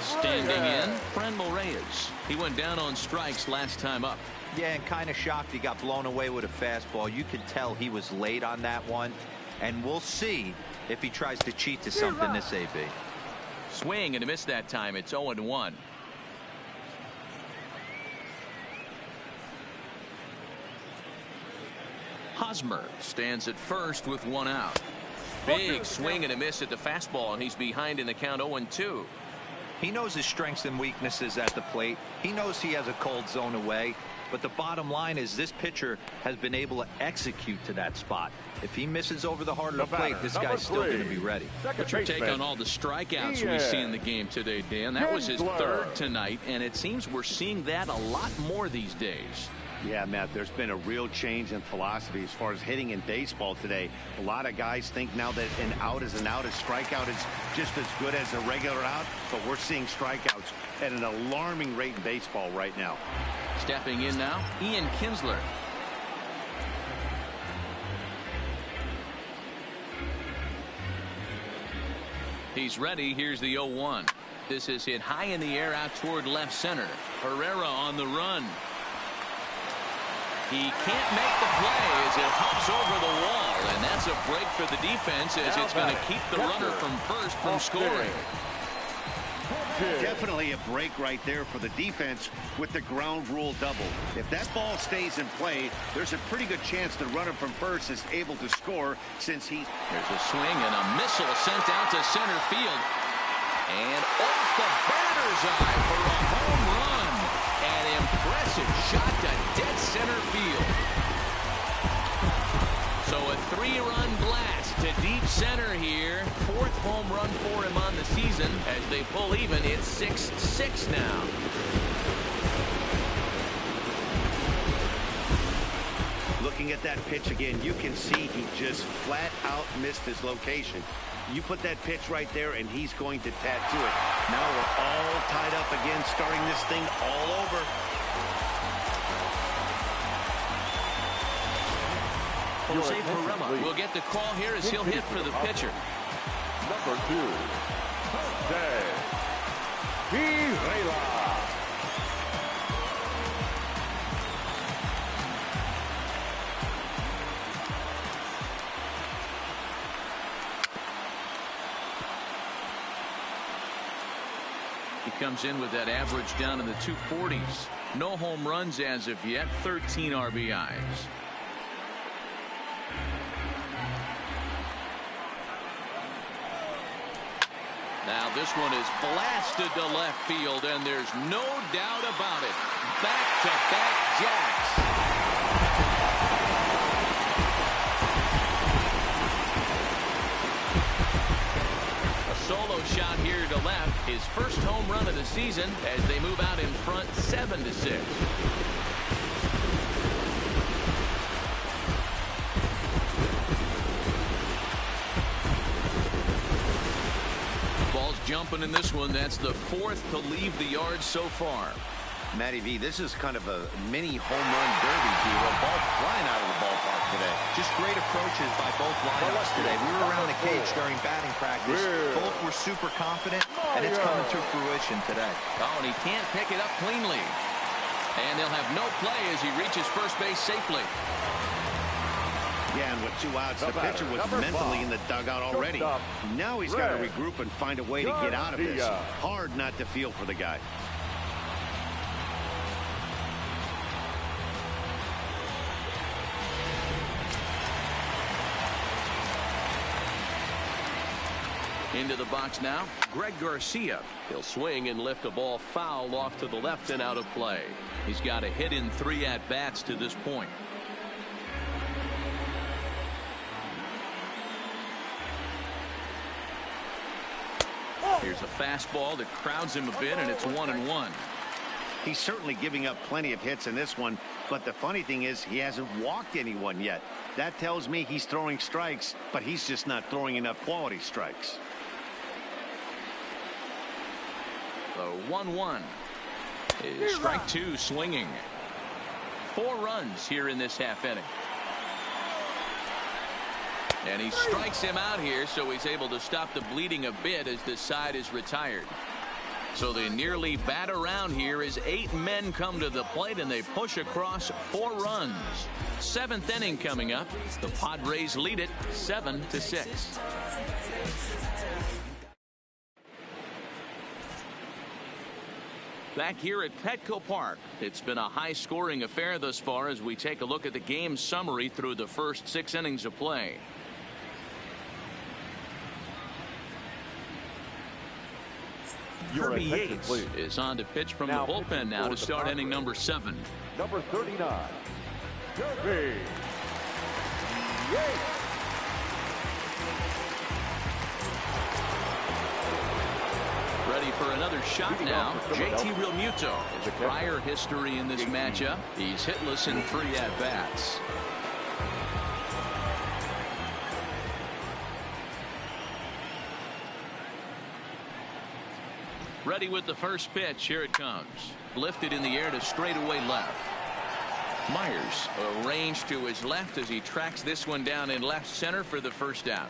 Standing in, Franmil Reyes. He went down on strikes last time up. Yeah, and kind of shocked he got blown away with a fastball. You could tell he was late on that one. And we'll see if he tries to cheat to something this AB. Swing and a miss that time. It's 0-1. Hosmer stands at first with one out. Big swing and a miss at the fastball, and he's behind in the count 0-2. He knows his strengths and weaknesses at the plate. He knows he has a cold zone away. But the bottom line is this pitcher has been able to execute to that spot. If he misses over the heart of the plate, this guy's still going to be ready. What's your take on all the strikeouts we see in the game today, Dan? That was his third tonight, and it seems we're seeing that a lot more these days. Yeah, Matt, there's been a real change in philosophy as far as hitting in baseball today. A lot of guys think now that an out is an out, a strikeout is just as good as a regular out, but we're seeing strikeouts at an alarming rate in baseball right now. Stepping in now, Ian Kinsler. He's ready. Here's the 0-1. This is hit high in the air out toward left center. Herrera on the run. He can't make the play as it hops over the wall, and that's a break for the defense as it's going to keep the runner from first from scoring. Definitely a break right there for the defense with the ground rule double. If that ball stays in play, there's a pretty good chance the runner from first is able to score since he... There's a swing and a missile sent out to center field. And off the batter's eye for a home run. An impressive shot to dead center field. So a 3-run blast to deep center here. Fourth home run for him on the season. As they pull even, it's 6-6 now. Looking at that pitch again, you can see he just flat out missed his location. You put that pitch right there, and he's going to tattoo it. Now we're all tied up again, starting this thing all over. Jose Barrera will get the call here as he'll hit for the pitcher. Number 2, Jose Barrera. He comes in with that average down in the 240s. No home runs as of yet, 13 RBIs. Now this one is blasted to left field, and there's no doubt about it. Back-to-back jacks. A solo shot here to left. His first home run of the season as they move out in front 7-6. Jumping in this one. That's the fourth to leave the yard so far. Matty V, this is kind of a mini home run derby here. A ball flying out of the ballpark today. Just great approaches by both lineups today. We were around the cage during batting practice. Both were super confident, and it's coming to fruition today. Oh, and he can't pick it up cleanly. And they'll have no play as he reaches first base safely. Yeah, and with 2 outs, the pitcher was mentally in the dugout already. Now he's got to regroup and find a way to get out of this. Hard not to feel for the guy. Into the box now, Greg Garcia. He'll swing and lift a ball foul off to the left and out of play. He's got a hit in 3 at-bats to this point. Here's a fastball that crowds him a bit, and it's 1-1. He's certainly giving up plenty of hits in this one, but the funny thing is he hasn't walked anyone yet. That tells me he's throwing strikes, but he's just not throwing enough quality strikes. The 1-1 is strike two swinging. 4 runs here in this half inning. And he strikes him out here, so he's able to stop the bleeding a bit as this side is retired. So they nearly bat around here as 8 men come to the plate and they push across 4 runs. 7th inning coming up. The Padres lead it 7-6. Back here at Petco Park, it's been a high-scoring affair thus far as we take a look at the game summary through the first 6 innings of play. Kirby Yates is on to pitch from the bullpen now to start inning number 7. Number 39, Kirby Yates. Ready for another shot now. JT Realmuto. His prior history in this matchup, he's hitless in 3 at-bats. Ready with the first pitch. Here it comes. Lifted in the air to straightaway left. Myers arranged to his left as he tracks this one down in left center for the first out.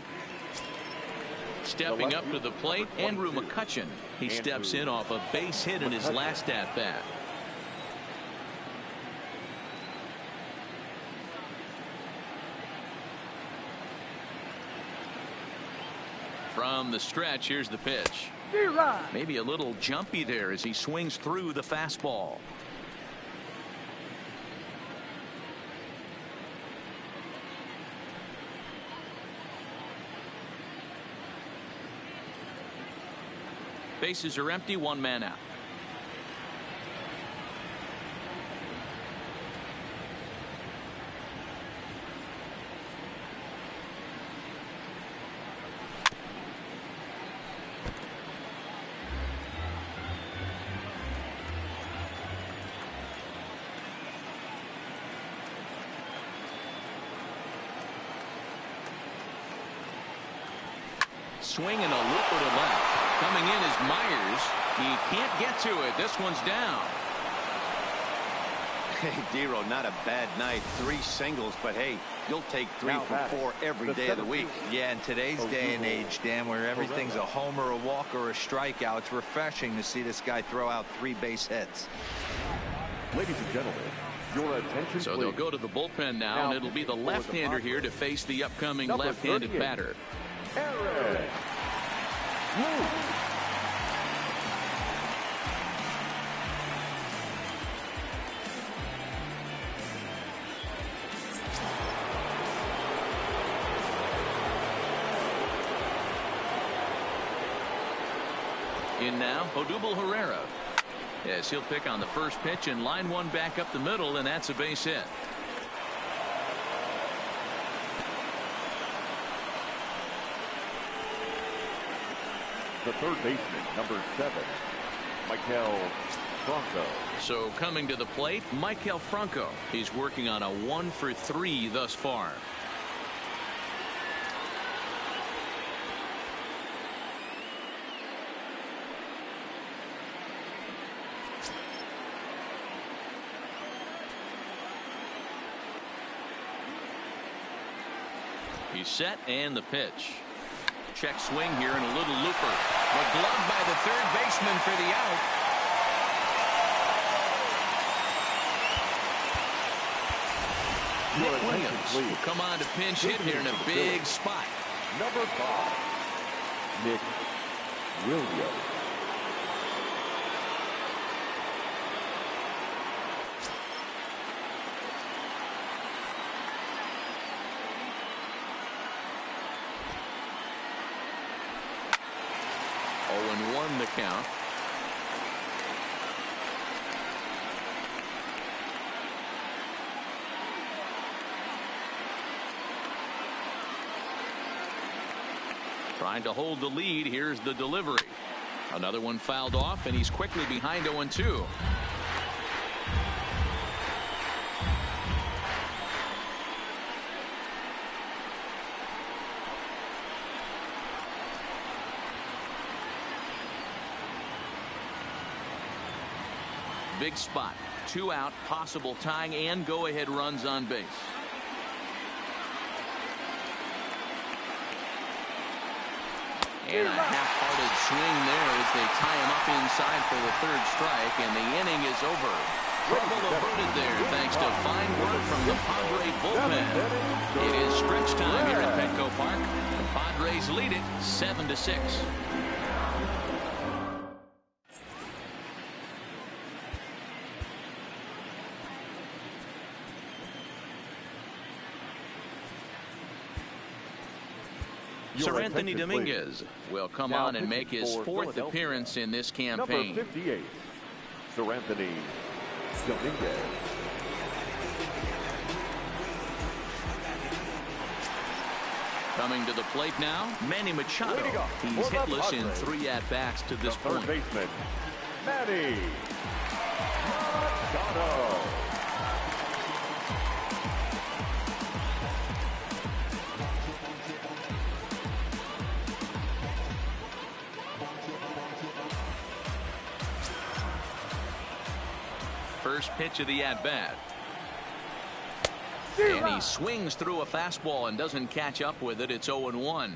Stepping up to the plate, Andrew McCutchen. He steps in off a base hit in his last at-bat. From the stretch, here's the pitch. Maybe a little jumpy there as he swings through the fastball. Bases are empty, 1 man out. Swing and a looper to left. Coming in is Myers. He can't get to it. This one's down. Hey, Dero, not a bad night. 3 singles, but hey, you'll take 3 from 4 every day of the week. Yeah, in today's day and age, Dan, where everything's a homer, a walk, or a strikeout, it's refreshing to see this guy throw out 3 base hits. Ladies and gentlemen, your attention, so they'll go to the bullpen now, and it'll be the left-hander here to face the upcoming left-handed batter. Aaron. Woo. In now, Odubel Herrera. Yes, he'll pick on the first pitch and line one back up the middle, and that's a base hit. The third baseman, number 7, Maikel Franco. So coming to the plate, Maikel Franco. He's working on a 1 for 3 thus far. He's set, and the pitch. Check swing here and a little looper. The glove by the third baseman for the out. Nick Williams will come on to pinch hit here in a big spot. Number 5, Nick Williams. And 1 the count. Trying to hold the lead. Here's the delivery. Another one fouled off, and he's quickly behind 0-2. big spot. 2 out, possible tying and go-ahead runs on base. And a half-hearted swing there as they tie him up inside for the 3rd strike, and the inning is over. Trouble averted there thanks to fine work from the Padre bullpen. It is stretch time here at Petco Park. The Padres lead it 7-6. Sir Anthony Dominguez will come on and make his 4th appearance in this campaign. Number 58, Sir Anthony Dominguez. Coming to the plate now, Manny Machado. He's hitless in 3 at-bats to this point. Third baseman, Manny Machado. First pitch of the at-bat. And he swings through a fastball and doesn't catch up with it. It's 0-1.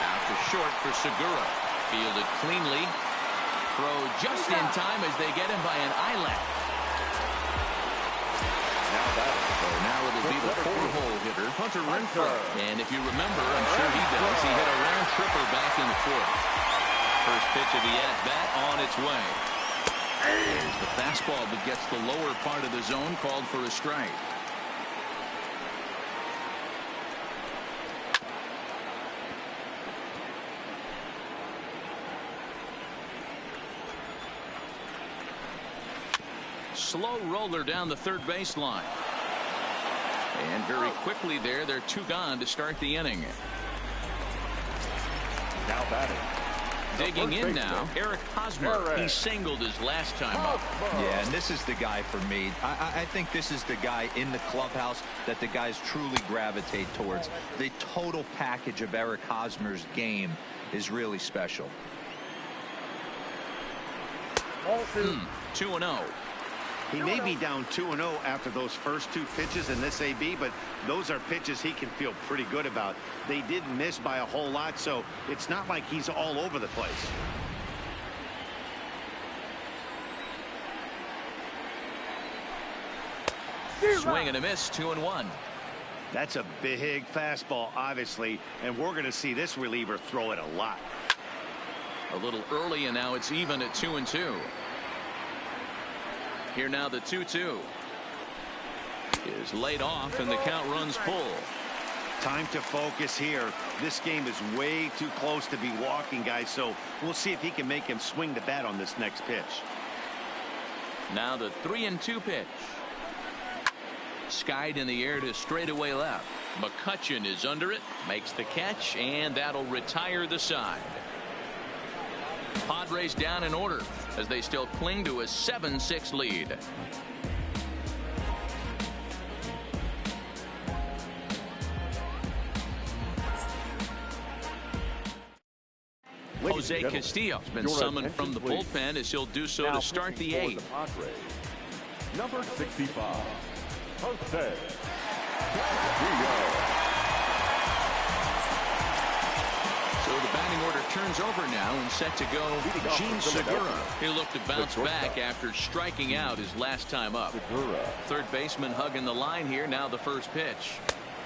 Out to short for Segura. Fielded cleanly. Throw just in time as they get him by an eyelash. Now it'll be the 4-hole hitter, Hunter Renfroe. And if you remember, I'm sure he does, he hit a round tripper back in the 4th. First pitch of the at-bat on its way. There's the fastball that gets the lower part of the zone, called for a strike. Slow roller down the 3rd baseline. And very quickly there, they're 2 gone to start the inning. Now batting. Digging in now, Eric Hosmer. He singled his last time up. Yeah, and this is the guy for me. I think this is the guy in the clubhouse that the guys truly gravitate towards. The total package of Eric Hosmer's game is really special. 2-0. He may be down 2-0 after those first 2 pitches in this AB, but those are pitches he can feel pretty good about. They did miss by a whole lot, so it's not like he's all over the place. Swing and a miss, 2-1. That's a big fastball, obviously, and we're going to see this reliever throw it a lot. A little early, and now it's even at 2-2. Here now the 2-2 is laid off, and the count runs full. Time to focus here. This game is way too close to be walking, guys, so we'll see if he can make him swing the bat on this next pitch. Now the 3-2 pitch. Skied in the air to straightaway left. McCutchen is under it, makes the catch, and that'll retire the side. Padres down in order as they still cling to a 7-6 lead. Jose Castillo has been summoned from the bullpen as he'll do so to start the 8th. Number 65, Jose Castillo. So the batting order turns over now and set to go Gene Segura. He'll look to bounce back after striking out his last time up. Third baseman hugging the line here. Now the first pitch.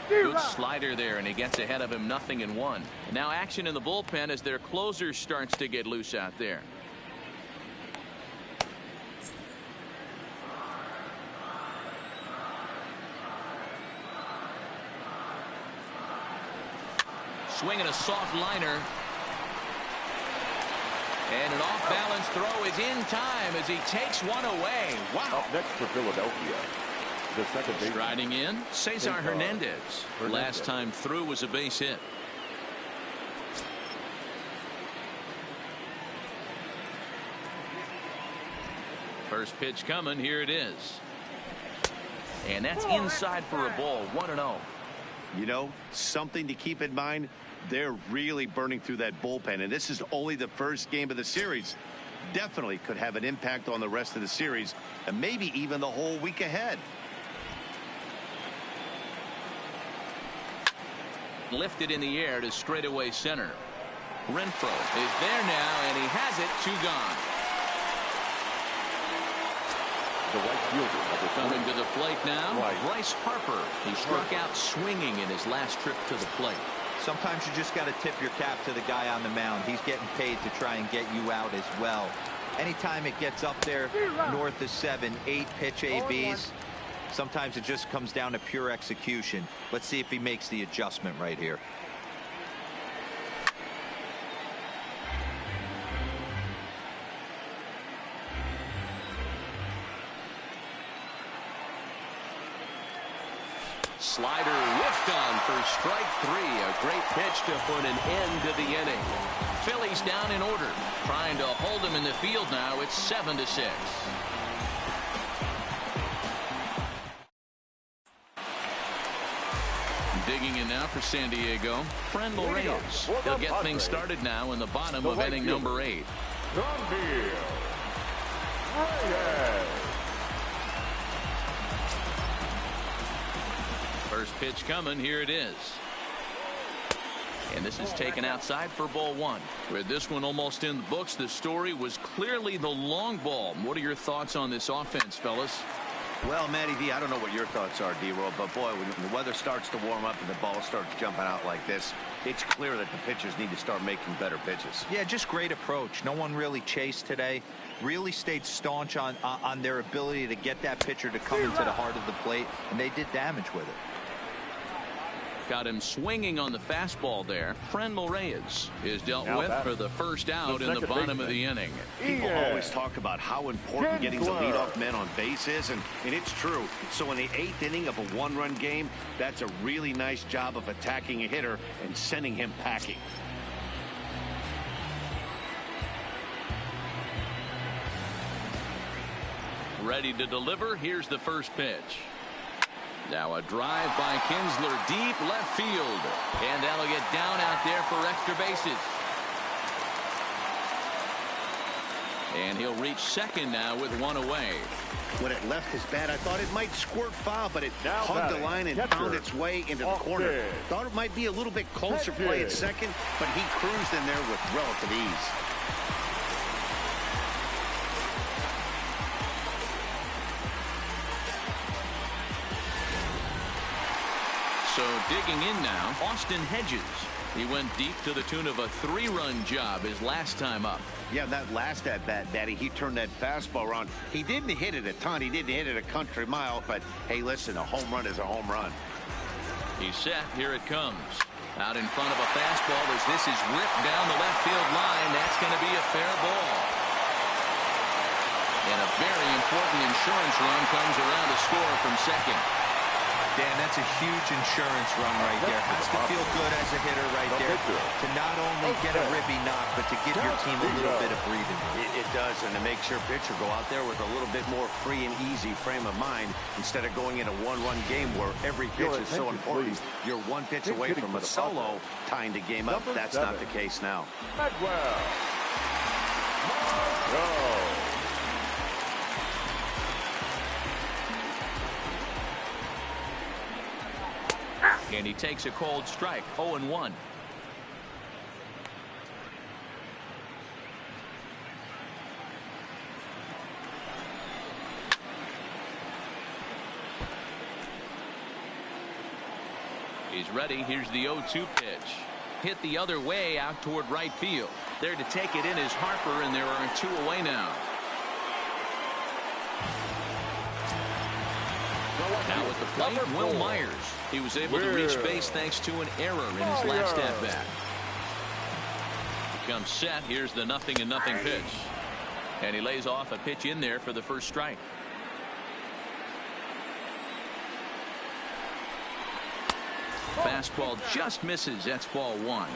Good slider there, and he gets ahead of him, 0-1. Now action in the bullpen as their closer starts to get loose out there. Swinging a soft liner. And an off-balance throw is in time as he takes one away. Wow. Up next for Philadelphia, the second baseman. Striding in, Cesar Hernandez. Last time through was a base hit. First pitch coming. Here it is. And that's inside for a ball. 1-0. You know, something to keep in mind, they're really burning through that bullpen, and this is only the first game of the series. Definitely could have an impact on the rest of the series and maybe even the whole week ahead. Lifted in the air to straightaway center. Renfroe is there now, and he has it. 2 gone. The right fielder, Coming to the plate now, right. Bryce Harper. He struck out swinging in his last trip to the plate. Sometimes you just got to tip your cap to the guy on the mound. He's getting paid to try and get you out as well. Anytime it gets up there north of 7, 8 pitch ABs, sometimes it just comes down to pure execution. Let's see if he makes the adjustment right here. Slider whiffed on for strike 3. A great pitch to put an end to the inning. Phillies down in order, trying to hold him in the field now. It's 7-6. Digging in now for San Diego, Friendly Reyes. He'll get things started now in the bottom of inning number 8. First pitch coming. Here it is. And this is taken outside for ball 1. With this one almost in the books, the story was clearly the long ball. What are your thoughts on this offense, fellas? Well, Matty V, I don't know what your thoughts are, D-Roll, but boy, when the weather starts to warm up and the ball starts jumping out like this, it's clear that the pitchers need to start making better pitches. Yeah, just great approach. No one really chased today. Really stayed staunch on their ability to get that pitcher to come into the heart of the plate, and they did damage with it. Got him swinging on the fastball there. Friendly Reyes is dealt with for the first out in the bottom of the inning. People always talk about how important getting the leadoff man on base is, and it's true. So in the 8th inning of a 1-run game, that's a really nice job of attacking a hitter and sending him packing. Ready to deliver. Here's the first pitch. Now a drive by Kinsler deep left field. And that'll get down out there for extra bases. And he'll reach second now with 1 away. When it left his bat, I thought it might squirt foul, but it hugged the line and found its way into the corner. Thought it might be a little bit closer play at second, but he cruised in there with relative ease. So digging in now, Austin Hedges. He went deep to the tune of a 3-run job his last time up. Yeah, that last at-bat, Daddy, he turned that fastball around. He didn't hit it a ton. He didn't hit it a country mile, but hey, listen, a home run is a home run. He's set. Here it comes. Out in front of a fastball as this is ripped down the left field line. That's going to be a fair ball. And a very important insurance run comes around to score from second. Dan, that's a huge insurance run right there. Has to feel good as a hitter right there to not only get a ribby knock, but to give your team a little bit of breathing room. It does, and it makes your pitcher go out there with a little bit more free and easy frame of mind instead of going in a 1-run game where every pitch is so important. You're 1 pitch away from a solo tying the game up. That's not the case now. And he takes a cold strike. 0-1. He's ready. Here's the 0-2 pitch. Hit the other way out toward right field. There to take it in is Harper, and there are 2 away now. Now at the plate, Will Myers. He was able to reach base thanks to an error in his last at-bat. He comes set. Here's the 0-0 pitch. And he lays off a pitch in there for the first strike. Fastball just misses. That's ball 1.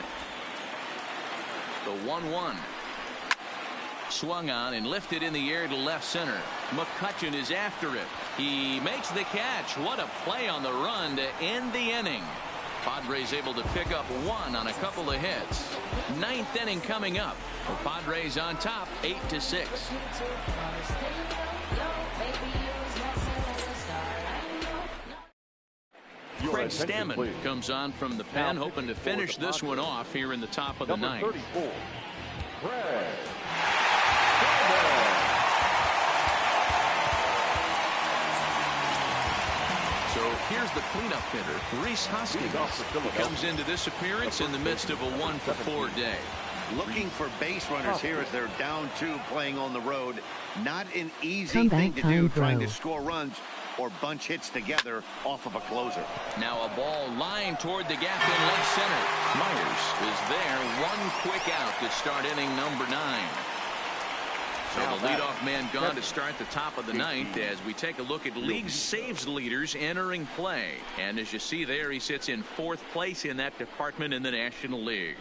The 1-1. Swung on and lifted in the air to left center. McCutchen is after it. He makes the catch. What a play on the run to end the inning. Padres able to pick up one on a couple of hits. Ninth inning coming up. The Padres on top, 8-6. Craig Stammen comes on from the pen, hoping to finish this one off here in the top of the ninth. 34, Craig. So here's the cleanup hitter, Rhys Hoskins, who comes into this appearance in the midst of a 1-for-4 day. Looking for base runners here as they're down 2 playing on the road. Not an easy thing to do, trying to score runs or bunch hits together off of a closer. Now a ball lined toward the gap in left center. Myers is there. One quick out to start inning number 9. So the leadoff man gone to start the top of the ninth as we take a look at league saves leaders entering play. And as you see there, he sits in 4th place in that department in the National League.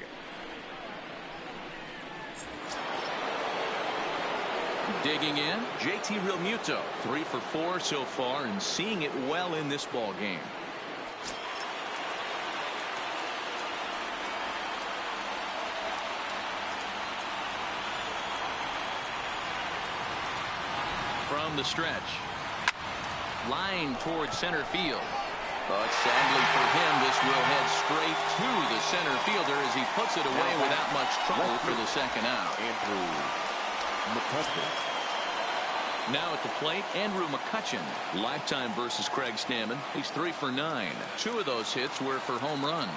Digging in, JT Realmuto, 3 for 4 so far and seeing it well in this ball game. From the stretch, line towards center field. But sadly for him, this will head straight to the center fielder as he puts it away without much trouble for the second out. Now at the plate, Andrew McCutchen. Lifetime versus Craig Stammen. He's 3 for 9. 2 of those hits were for home runs.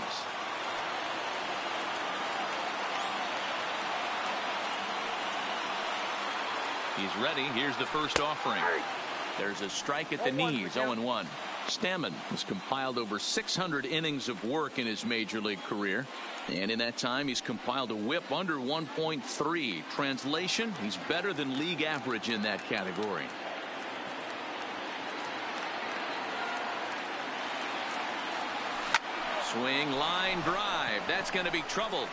He's ready. Here's the first offering. There's a strike at the knees. 0-1. Stammen has compiled over 600 innings of work in his major league career. And in that time, he's compiled a whip under 1.3. Translation, he's better than league average in that category. Swing, line, drive. That's going to be trouble.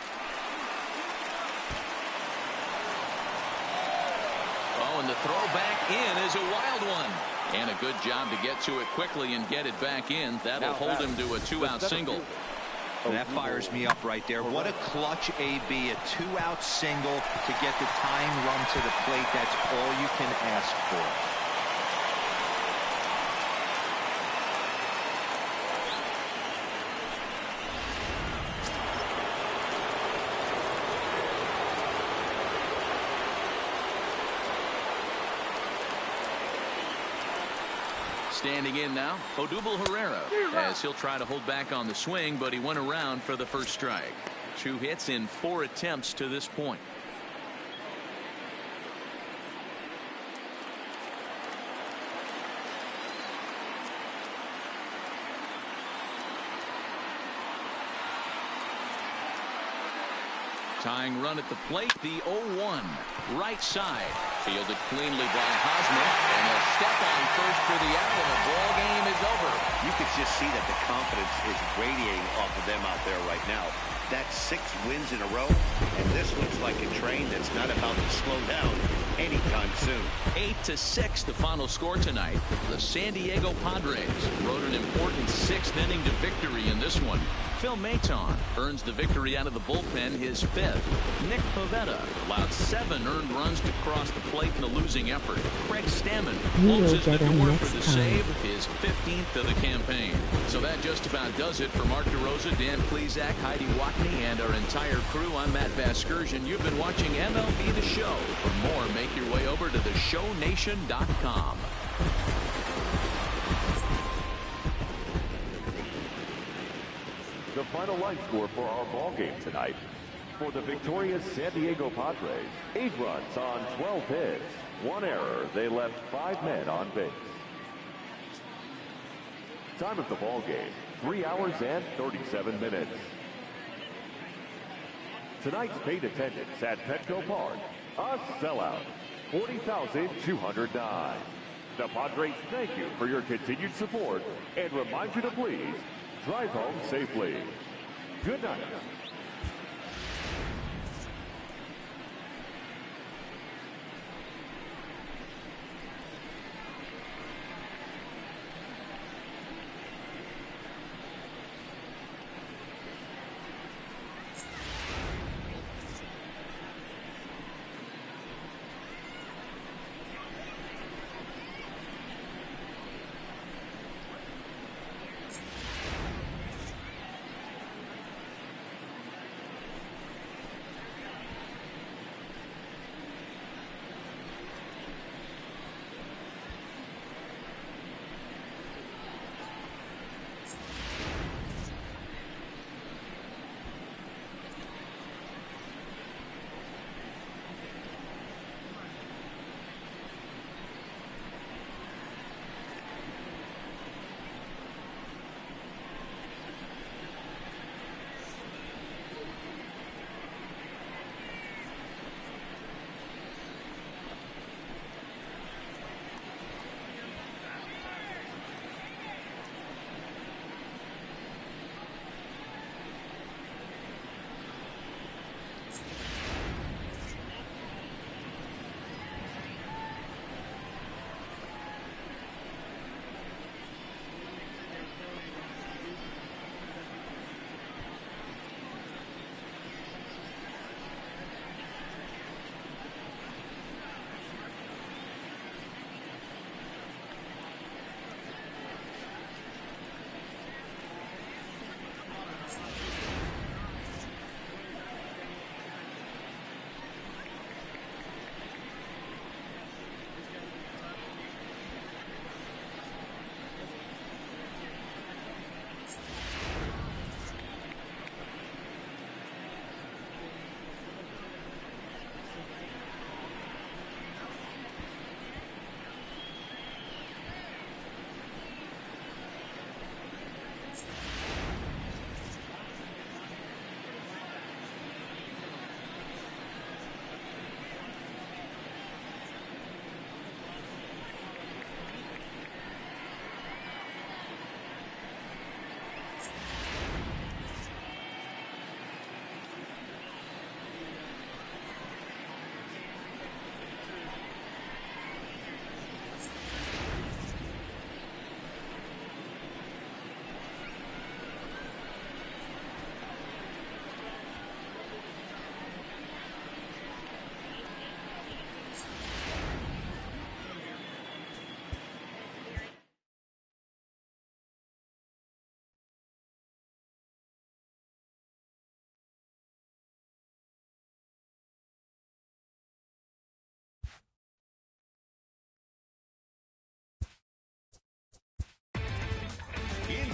Oh, and the throw back in is a wild one. And a good job to get to it quickly and get it back in. That'll hold him to a 2-out single. And that fires me up right there. What a clutch AB, a 2-out single to get the tying run to the plate. That's all you can ask for. Standing in now, Odubel Herrera, as he'll try to hold back on the swing, but he went around for the first strike. 2 hits in 4 attempts to this point. Tying run at the plate, the 0-1. Right side. Fielded cleanly by Hosmer. And a step on first for the out, and the ball game is over. You could just see that the confidence is radiating off of them out there right now. That's 6 wins in a row, and this looks like a train that's not about to slow down anytime soon. 8-6 the final score tonight. The San Diego Padres rode an important 6th inning to victory in this one. Phil Maton earns the victory out of the bullpen, his 5th. Nick Pivetta allowed 7 earned runs to cross the plate in the losing effort. Craig Stammen closes the door for the save, his 15th of the campaign. So that just about does it for Mark DeRosa, Dan Plesac, Heidi Watney, and our entire crew. I'm Matt Vasgersian. You've been watching MLB The Show. For more, make your way over to theshownation.com. The final line score for our ball game tonight. For the victorious San Diego Padres, 8 runs on 12 hits. 1 error. They left 5 men on base. Time of the ball game, 3 hours and 37 minutes. Tonight's paid attendance at Petco Park, a sellout, 40,209. The Padres thank you for your continued support and remind you to please drive home safely. Good night.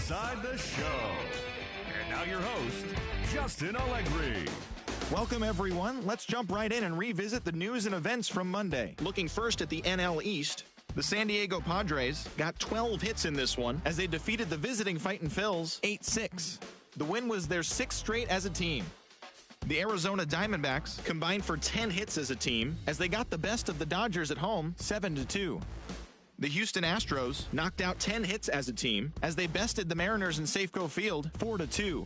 inside the show. And now your host, Justin Allegri. Welcome, everyone. Let's jump right in and revisit the news and events from Monday. Looking first at the NL East, the San Diego Padres got 12 hits in this one as they defeated the visiting Fightin' Phils 8-6. The win was their 6th straight as a team. The Arizona Diamondbacks combined for 10 hits as a team as they got the best of the Dodgers at home 7-2. The Houston Astros knocked out 10 hits as a team as they bested the Mariners in Safeco Field 4-2.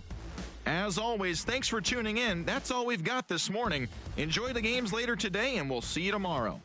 As always, thanks for tuning in. That's all we've got this morning. Enjoy the games later today, and we'll see you tomorrow.